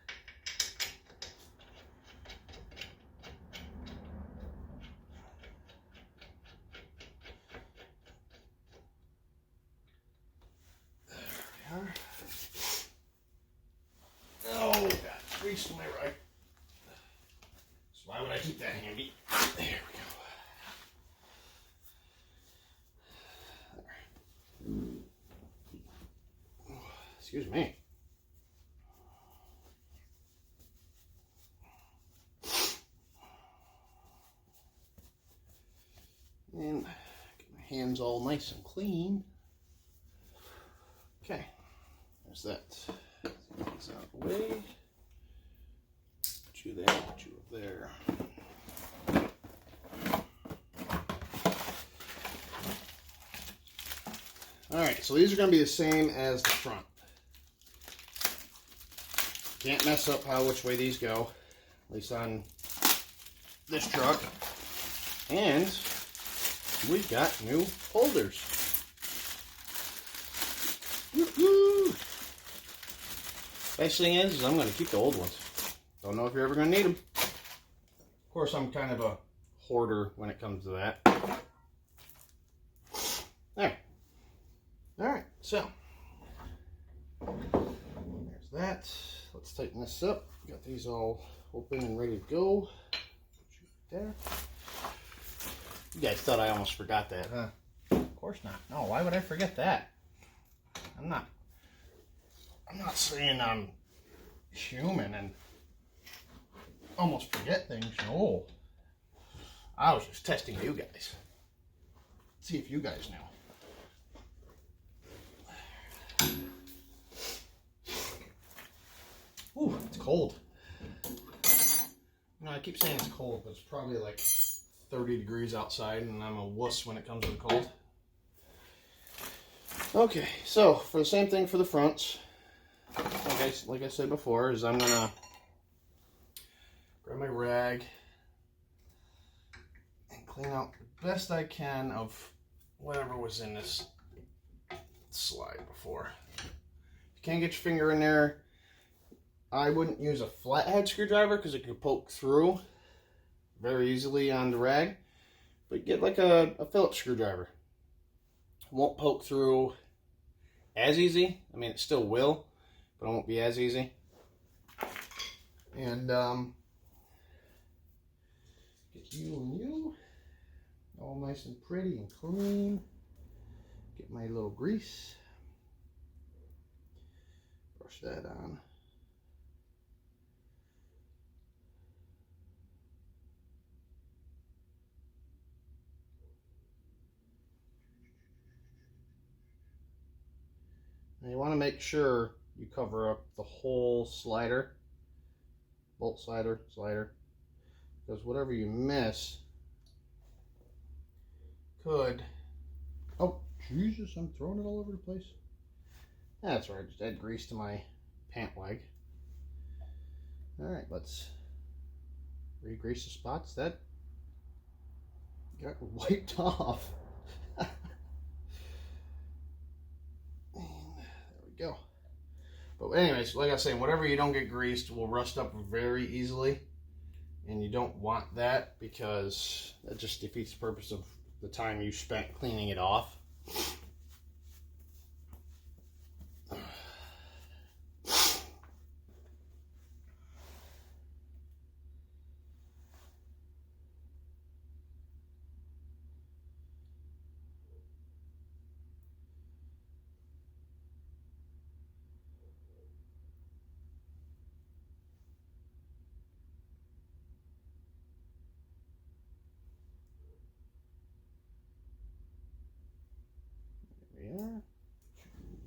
grease to my right. So why would I keep that handy? There we go. Excuse me. And get my hands all nice and clean. Okay, there's that. Things out of the way. Put you there, put you up there. Alright, so these are going to be the same as the front. Can't mess up which way these go, at least on this truck. And we've got new holders. Woo-hoo! Best thing is I'm going to keep the old ones. Don't know if you're ever going to need them. Of course, I'm kind of a hoarder when it comes to that. There. Alright, so there's that. Let's tighten this up. Got these all open and ready to go. Put you there. You guys thought I almost forgot that, huh? Of course not. No, why would I forget that? I'm not saying I'm human and almost forget things. No. I was just testing you guys. See if you guys knew. Ooh, it's cold. You know, I keep saying it's cold, but it's probably like 30 degrees outside, and I'm a wuss when it comes to the cold. Okay, so for the same thing for the fronts, like I said before, is I'm gonna grab my rag and clean out the best I can of whatever was in this slide before. If you can't get your finger in there, I wouldn't use a flathead screwdriver because it could poke through very easily on the rag. But get like a Phillips screwdriver. It won't poke through as easy. I mean, it still will, but it won't be as easy. And get you and you all nice and pretty and clean. Get my little grease. Brush that on. And you want to make sure you cover up the whole slider, bolt slider, because whatever you miss could, oh Jesus, I'm throwing it all over the place. That's right, just add grease to my pant leg. Alright, let's re-grease the spots that got wiped off. Go. But anyways, like I was saying, whatever you don't get greased will rust up very easily, and you don't want that because that just defeats the purpose of the time you spent cleaning it off.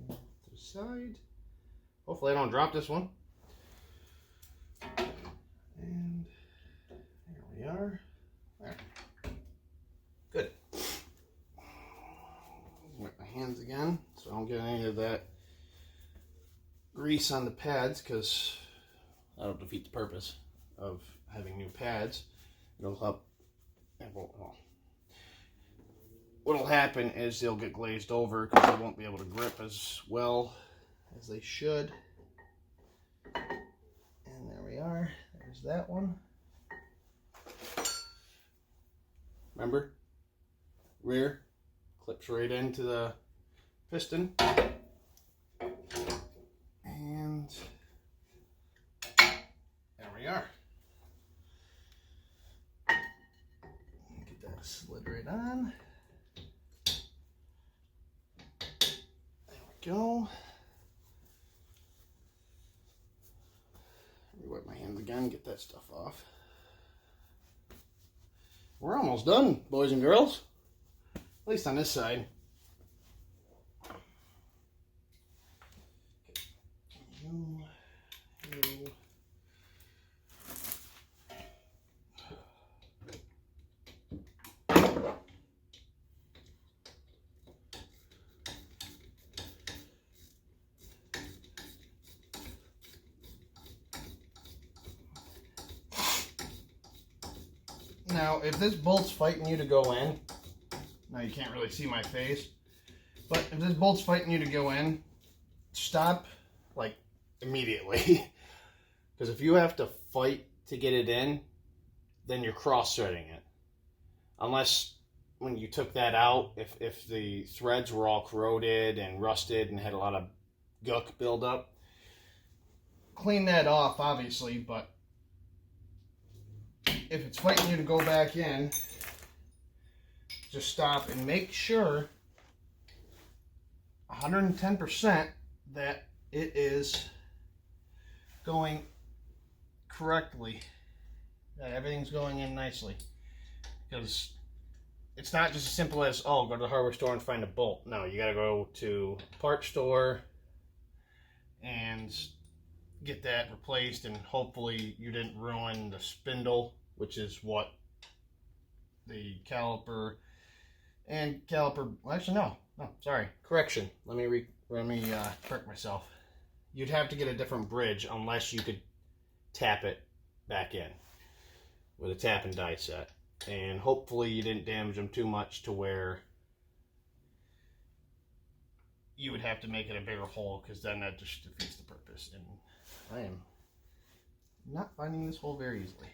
To the side. Hopefully I don't drop this one. And there we are. There. Good. Wipe my hands again so I don't get any of that grease on the pads, because that'll defeat the purpose of having new pads. It'll help. What'll happen is they'll get glazed over because they won't be able to grip as well as they should. And there we are. There's that one. Remember? Rear clips right into the piston. And go. Let me wipe my hands again, get that stuff off. We're almost done, boys and girls. At least on this side. Now, if this bolt's fighting you to go in, now you can't really see my face, but if this bolt's fighting you to go in, stop, like, immediately. Because if you have to fight to get it in, then you're cross-threading it. Unless, when you took that out, if the threads were all corroded and rusted and had a lot of gunk buildup, clean that off, obviously, but if it's fighting you to go back in, just stop and make sure 110% that it is going correctly, that everything's going in nicely. Because it's not just as simple as, oh, go to the hardware store and find a bolt. No, you got to go to a parts store and get that replaced, and hopefully you didn't ruin the spindle, which is what the caliper and caliper, well, actually no, sorry, correction. Let me correct myself. You'd have to get a different bridge unless you could tap it back in with a tap and die set. And hopefully you didn't damage them too much to where you would have to make it a bigger hole, because then that just defeats the purpose. And I am not finding this hole very easily.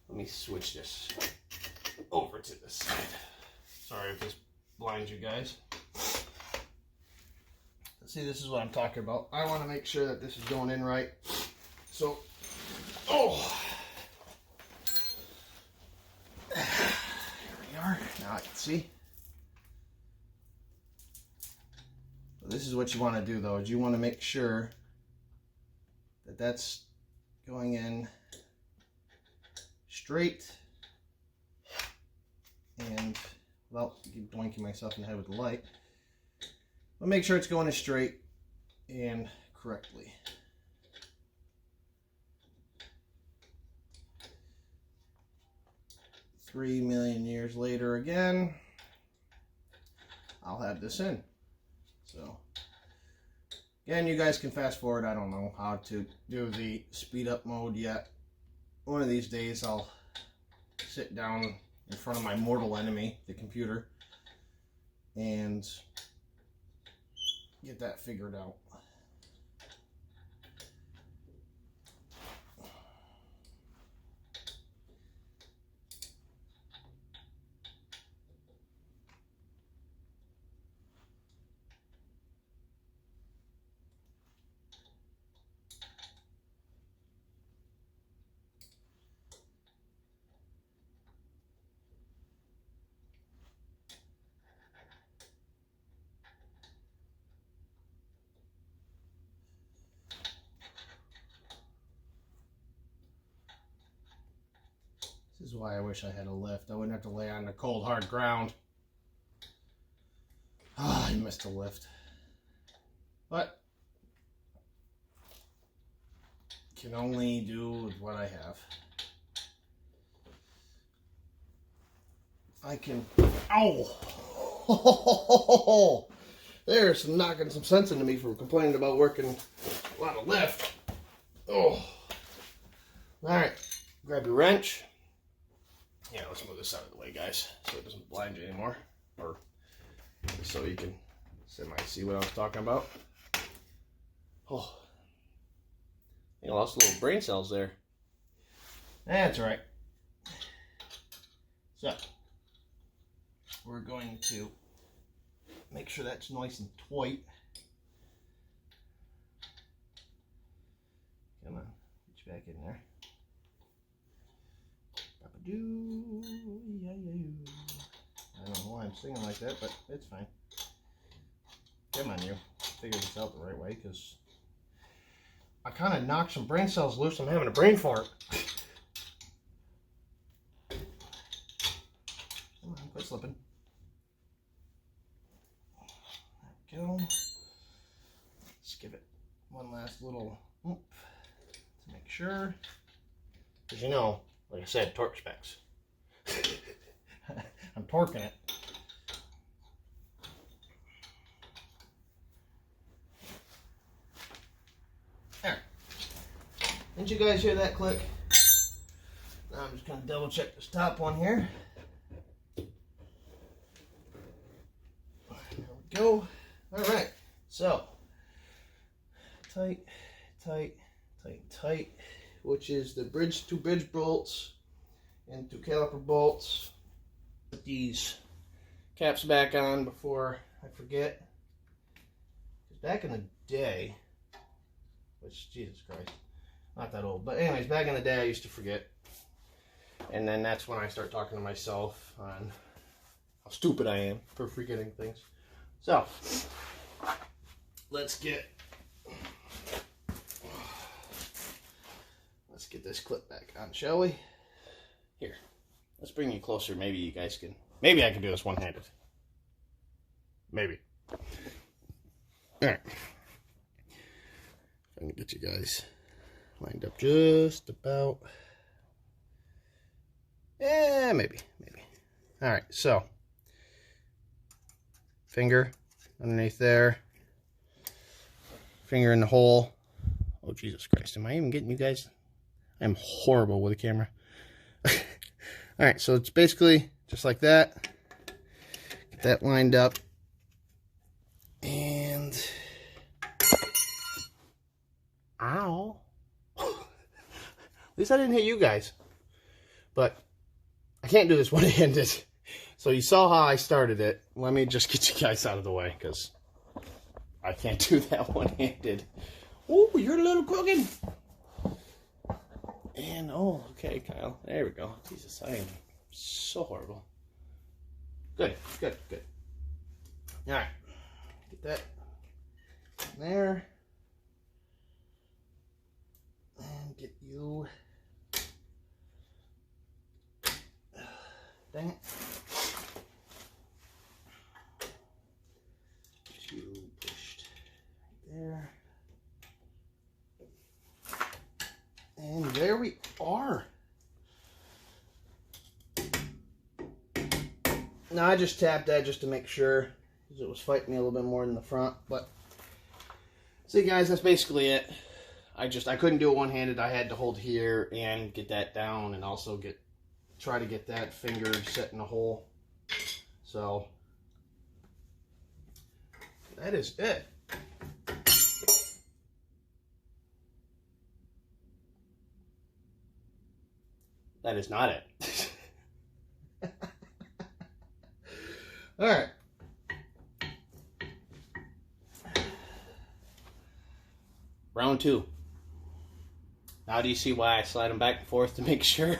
Let me switch this over to this side. Sorry if this blinds you guys. See, this is what I'm talking about. I want to make sure that this is going in right. So, here we are. Now I can see. So this is what you want to do, though, is you want to make sure that that's going in straight, and without doinking myself in the head with the light, but make sure it's going in straight and correctly. $3 million years later again, I'll have this in. So again, you guys can fast forward. I don't know how to do the speed up mode yet. One of these days I'll sit down in front of my mortal enemy, the computer, and get that figured out. This is why I wish I had a lift. I wouldn't have to lay on the cold, hard ground. Ah, I missed a lift. But can only do with what I have. I can... Ow! There's some knocking some sense into me from complaining about working a lot of lift. Oh. Alright, grab your wrench. Yeah, let's move this out of the way, guys, so it doesn't blind you anymore. Or so you can semi-see what I was talking about. Oh. I lost little brain cells there. That's all right. So, we're going to make sure that's nice and tight. Come on, get you back in there. I don't know why I'm
singing like that, but it's fine. Come on, you. Figure this out the right way, because I kind of knocked some brain cells loose. I'm having a brain fart. Come on, quit slipping. There we go. Let's give it one last little oomph to make sure. Because you know, like I said, torque specs. I'm torquing it. There. Didn't you guys hear that click? Now I'm just going to double check this top one here. There we go. Alright, so tight, tight, tight, tight, which is the bridge to bridge bolts and two caliper bolts. Put these caps back on before I forget. Because back in the day, which, Jesus Christ, not that old, but anyways, back in the day I used to forget. And then that's when I start talking to myself on how stupid I am for forgetting things. So, let's get this clip back on, shall we? Here, let's bring you closer. Maybe you guys can, maybe I can do this one-handed. Maybe. Alright. I'm gonna get you guys lined up just about. Yeah, maybe. Alright, so finger underneath there, finger in the hole. Oh, Jesus Christ, am I even getting you guys? I'm horrible with a camera. Alright, so it's basically just like that. Get that lined up. And ow. At least I didn't hit you guys. But I can't do this one-handed. So you saw how I started it. Let me just get you guys out of the way, because I can't do that one-handed. Oh, you're a little crooked. And, oh, okay, Kyle. There we go. Jesus, I am so horrible. Good. All right. Get that in there. And get you. Dang it. You pushed right there. And there we are. Now I just tapped that just to make sure, because it was fighting me a little bit more than the front. But see, guys, that's basically it. I couldn't do it one-handed. I had to hold here and get that down, and also try to get that finger set in the hole. So that is it. That is not it. All right. Round 2. Now do you see why I slide them back and forth to make sure?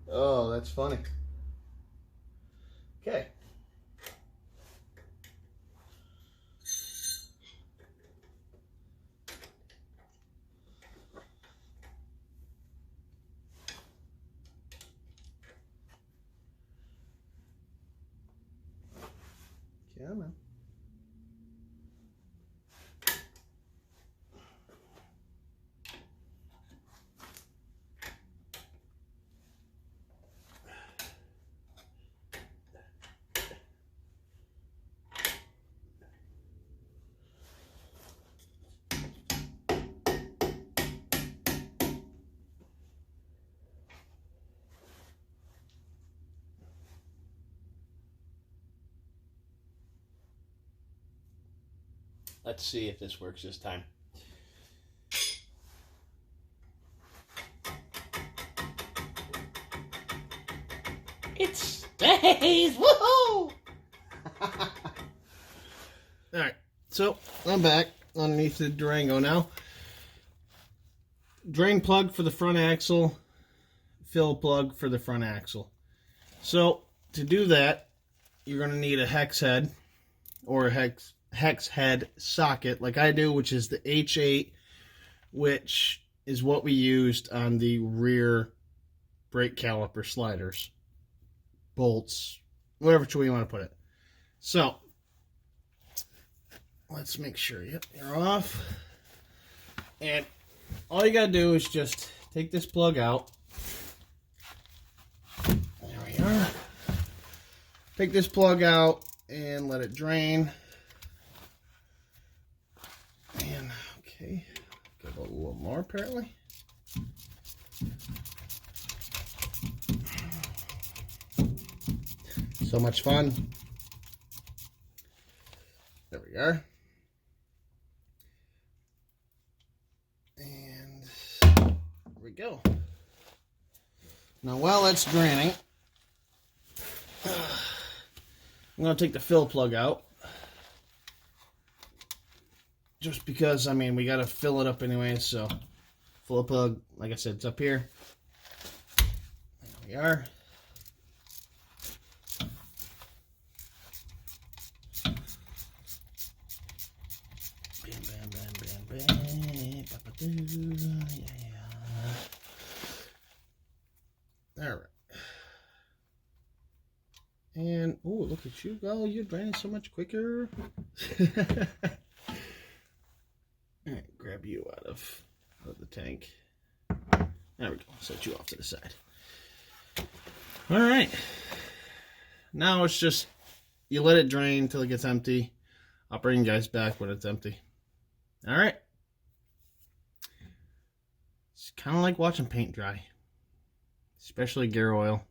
Oh, that's funny. Okay. Come on. Let's see if this works this time. It stays! Woohoo! Alright, so I'm back underneath the Durango now. Drain plug for the front axle, fill plug for the front axle.
So to do that, you're going to need a hex head or a hex head socket like I do, which is the H8, which is what we used on the rear brake caliper sliders, bolts, whatever way you want to put it. So let's make sure, yep, you're off. And all you got to do is just take this plug out. There we are. Take this plug out and let it drain. And okay, give it a little more apparently. So much fun. There we are. And there we go. Now while that's draining, I'm going to take the fill plug out. Just because, I mean, we got to fill it up anyway, so fill plug, like I said, it's up here. There we are. Bam, bam, bam, bam, bam. Yeah, yeah. All right. And, oh, look at you go. You're draining so much quicker. All right, grab you out of the tank. There we go. Set you off to the side. All right. Now it's just, you let it drain until it gets empty. I'll bring you guys back when it's empty. All right. It's kind of like watching paint dry, especially gear oil.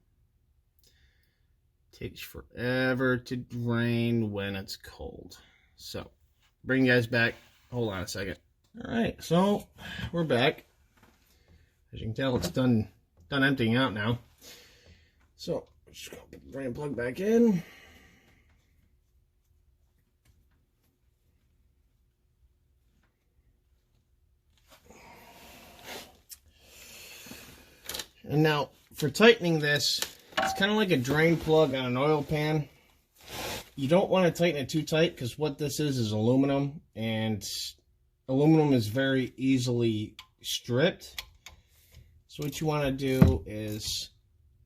Takes forever to drain when it's cold. So, bring you guys back. Hold on a second. All right, so we're back. As you can tell, it's done emptying out now. So, just gonna put the drain plug back in. And now, for tightening this, it's kind of like a drain plug on an oil pan. You don't want to tighten it too tight because what this is aluminum, and aluminum is very easily stripped. So what you want to do is,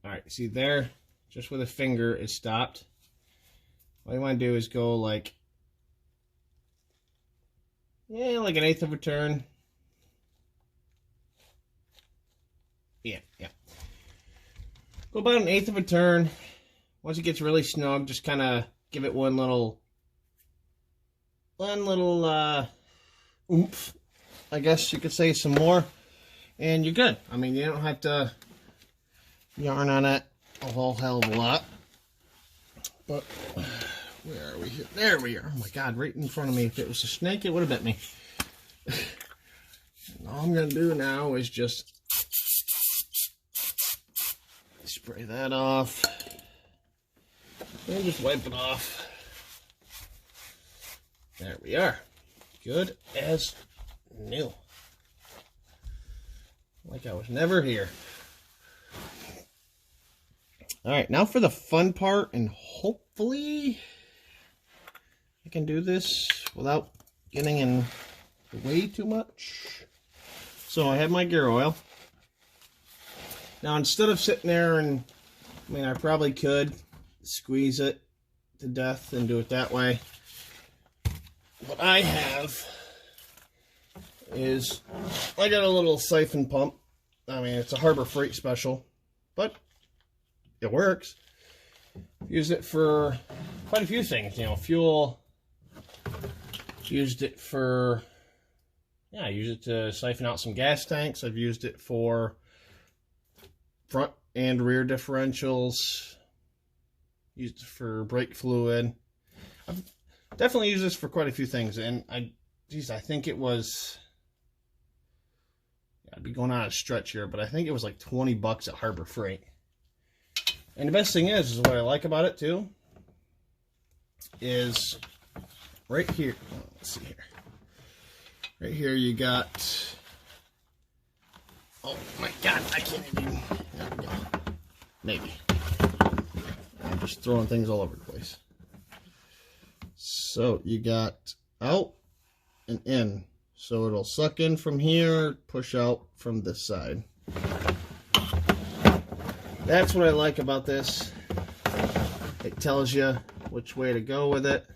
all right, see there, just with a finger it stopped. What you want to do is go like, yeah, like 1/8 of a turn. Yeah. Go about 1/8 of a turn. Once it gets really snug, just kind of give it one little oomph, I guess you could say, some more, and you're good. I mean, you don't have to yarn on it a whole hell of a lot. But where are we here? There we are. Oh my God, right in front of me. If it was a snake, it would have bit me. And all I'm going to do now is just spray that off and just wipe it off. There we are. Good as new. Like I was never here. Alright, now for the fun part, and hopefully I can do this without getting in the way too much. So I have my gear oil. Now instead of sitting there and, I mean, I probably could squeeze it to death and do it that way. What I have is, I got a little siphon pump. I mean, it's a Harbor Freight special, but it works. Use it for quite a few things, you know, fuel. Used it for, yeah, I use it to siphon out some gas tanks. I've used it for front and rear differentials. Used it for brake fluid. I've definitely used this for quite a few things, and I think it was, I'd be going on a stretch here, but I think it was like 20 bucks at Harbor Freight. And the best thing is what I like about it too, is right here, let's see here. Right here you got, oh my God, I can't even, there we go. Maybe.
just throwing things all over the place. So you got out and in. So it'll suck in from here, push out from this side. That's what I like about this. It tells you which way to go with it.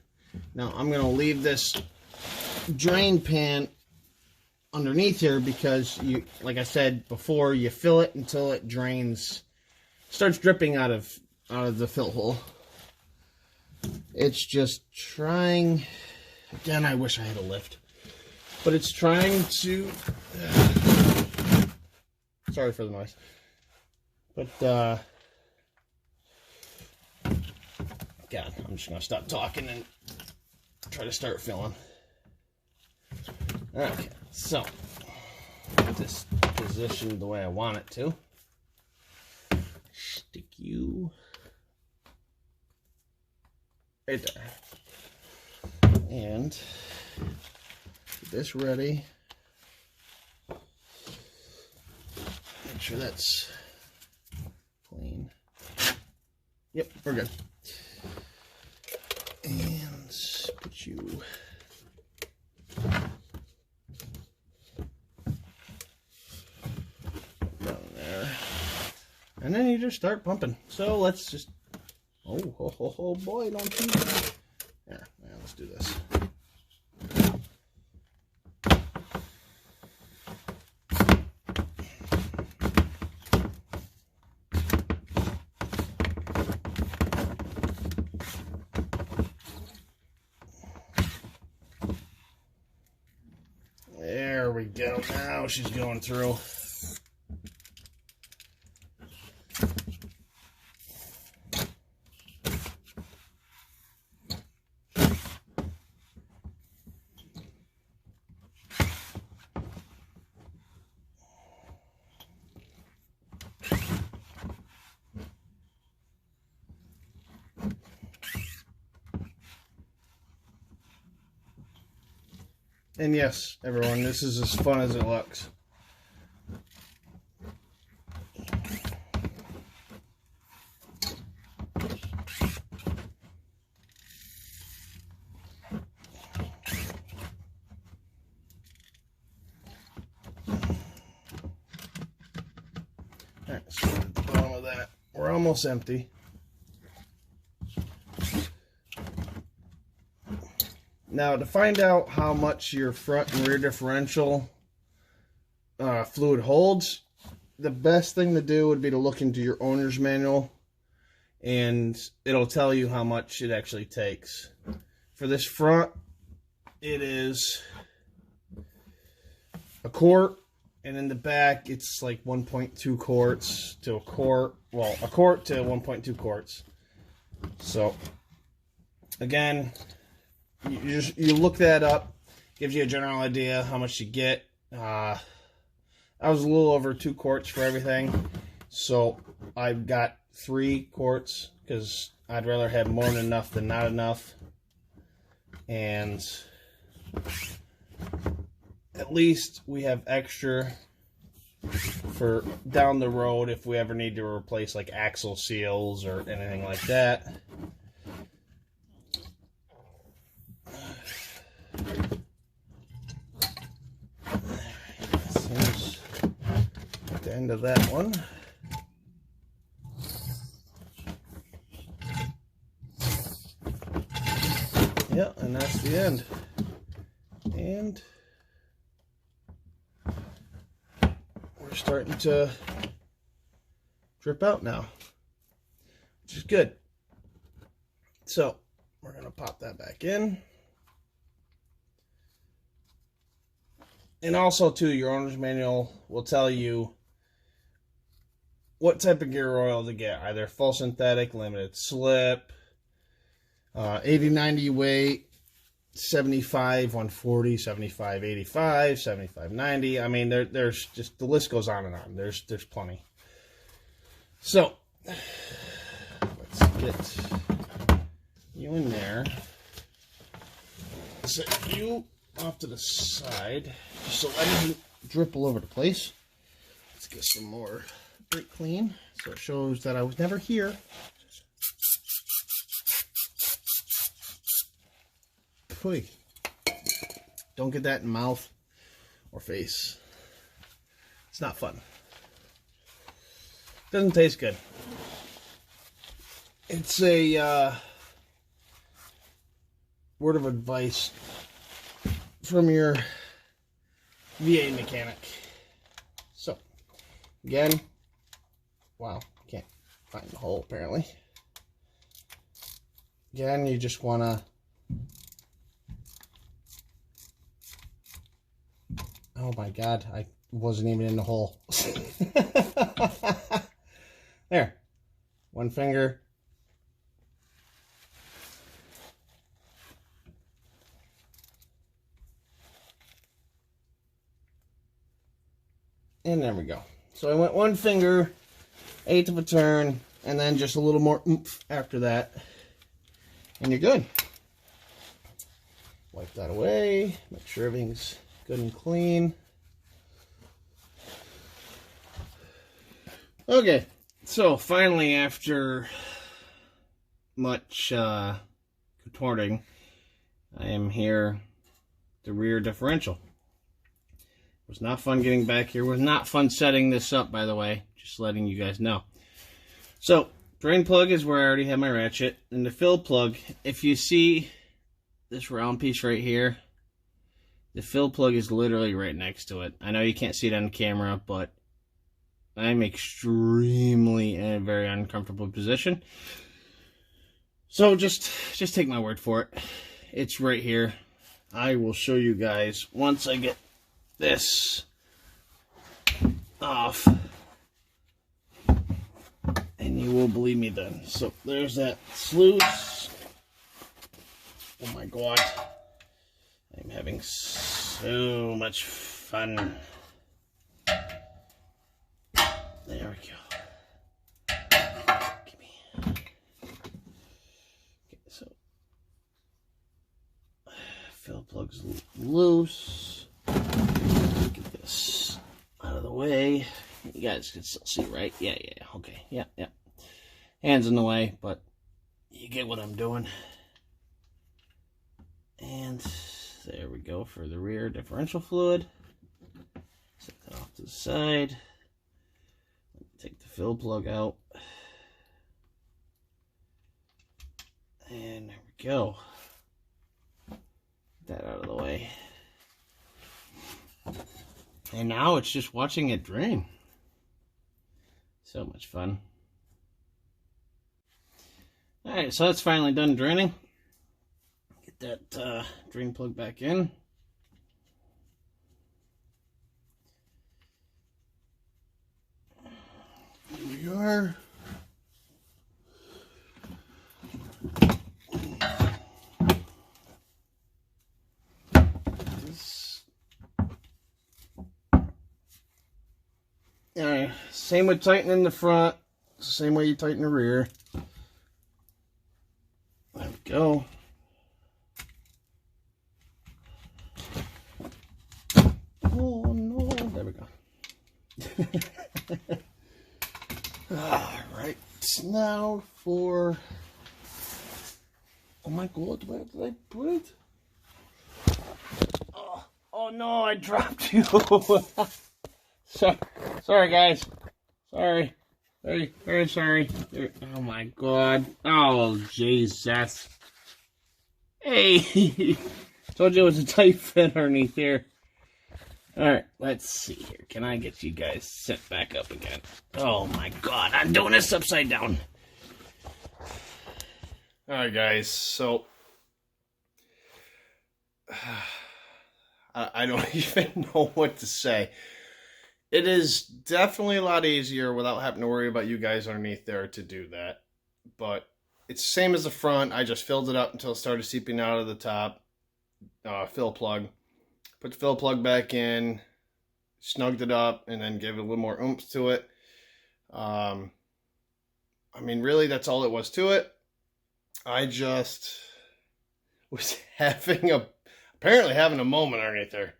Now I'm going to leave this drain pan underneath here because, you, like I said before, you fill it until it drains, starts dripping out of the fill hole. It's just trying, again, I wish I had a lift, but it's trying to, sorry for the noise, but God, I'm just going to stop talking and try to start filling. Okay, so get this positioned the way I want it to. Stick you right there. And get this ready. Make sure that's clean. Yep, we're good. And put you down there. And then you just start pumping. So let's just, oh boy, don't you. There, yeah, let's do this. There we go. Now she's going through. And yes, everyone, this is as fun as it looks. Alright, so at the bottom of that, we're almost empty. Now, to find out how much your front and rear differential fluid holds, the best thing to do would be to look into your owner's manual, and it'll tell you how much it actually takes. For this front, it is a quart, and in the back, it's like 1.2 quarts to a quart. Well, a quart to 1.2 quarts. So, again, you look that up, gives you a general idea how much you get. I was a little over 2 quarts for everything, so I've got 3 quarts because I'd rather have more than enough than not enough. And at least we have extra for down the road if we ever need to replace like axle seals or anything like that. Seems at the end of that one. Yeah, and that's the end. And we're starting to drip out now, which is good. So we're going to pop that back in. And also, too, your owner's manual will tell you what type of gear oil to get. Either full synthetic, limited slip, 80-90 weight, 75 140, 75 85, 75 90. I mean, there's just, the list goes on and on. There's plenty. So, let's get you in there. Set you off to the side, just so that doesn't drip all over the place. Let's get some more brake clean, so it shows that I was never here. Phooey. Don't get that in mouth or face. It's not fun. Doesn't taste good. It's a word of advice from your VA mechanic. So, again, wow, can't find the hole apparently. Again, you just want to, oh my God, I wasn't even in the hole. There, one finger. And there we go. So I went one finger, eighth of a turn, and then just a little more oomph after that. And you're good. Wipe that away. Make sure everything's good and clean. Okay. So finally, after much contorting, I am here, the rear differential. It was not fun getting back here. It was not fun setting this up, by the way. Just letting you guys know. So, drain plug is where I already have my ratchet. And the fill plug, if you see this round piece right here, the fill plug is literally right next to it. I know you can't see it on camera, but I'm extremely in a very uncomfortable position. So just take my word for it. It's right here. I will show you guys once I get this off, and you will believe me then. So there's that sluice. Oh my God, I'm having so much fun. There we go. Give me. Okay, so fill plug's loose. Get this out of the way. You guys can still see, right? Yeah, okay, yeah. Hands in the way, but you get what I'm doing. And there we go for the rear differential fluid. Set that off to the side. Take the fill plug out. And there we go. Get that out of the way. And now it's just watching it drain. So much fun. Alright, so that's finally done draining. Get that drain plug back in. Here we are. Alright, same with tightening the front, same way you tighten the rear. There we go. Oh no, there we go. Alright, now for, oh my God, where did I put it? Oh no, I dropped you. Sorry guys, sorry, very sorry. Oh my God, oh Jesus. Hey, told you it was a tight fit underneath here. Alright, let's see here. Can I get you guys set back up again? Oh my God, I'm doing this upside down. Alright guys, so I don't even know what to say. It is definitely a lot easier without having to worry about you guys underneath there to do that. But it's the same as the front. I just filled it up until it started seeping out of the top fill plug. Put the fill plug back in, snugged it up, and then gave it a little more oomph to it. I mean, really, that's all it was to it. I just was apparently having a moment underneath there.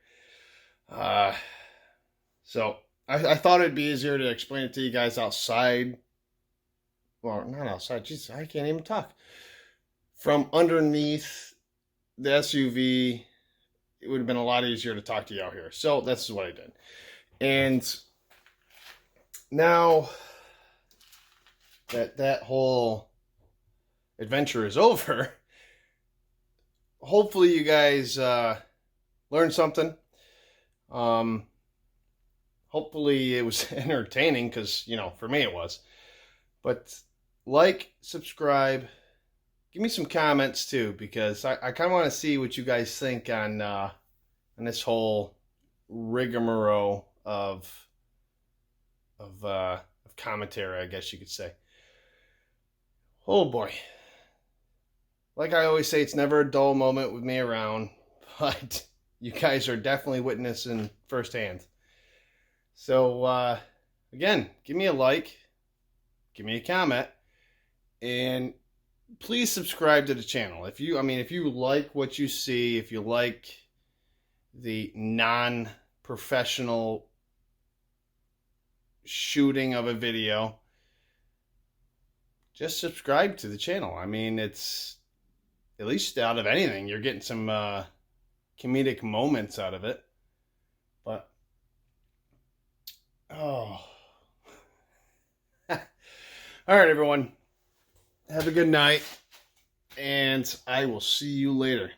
So I thought it'd be easier to explain it to you guys outside. Well, not outside. Jeez, I can't even talk. From underneath
the SUV, it would have been a lot easier to talk to you out here. So this is what I did. And now that that whole adventure is over, hopefully you guys learned something. Hopefully it was entertaining, because, you know, for me it was. But like, subscribe, give me some comments too, because I kind of want to see what you guys think on this whole rigmarole of commentary, I guess you could say. Oh boy. Like I always say, it's never a dull moment with me around, but you guys are definitely witnessing firsthand. So, again, give me a like, give me a comment, and please subscribe to the channel. If you like what you see, if you like the non-professional shooting of a video, just subscribe to the channel. I mean, it's, at least out of anything, you're getting some comedic moments out of it. But oh. All right, everyone. Have a good night, and I will see you later.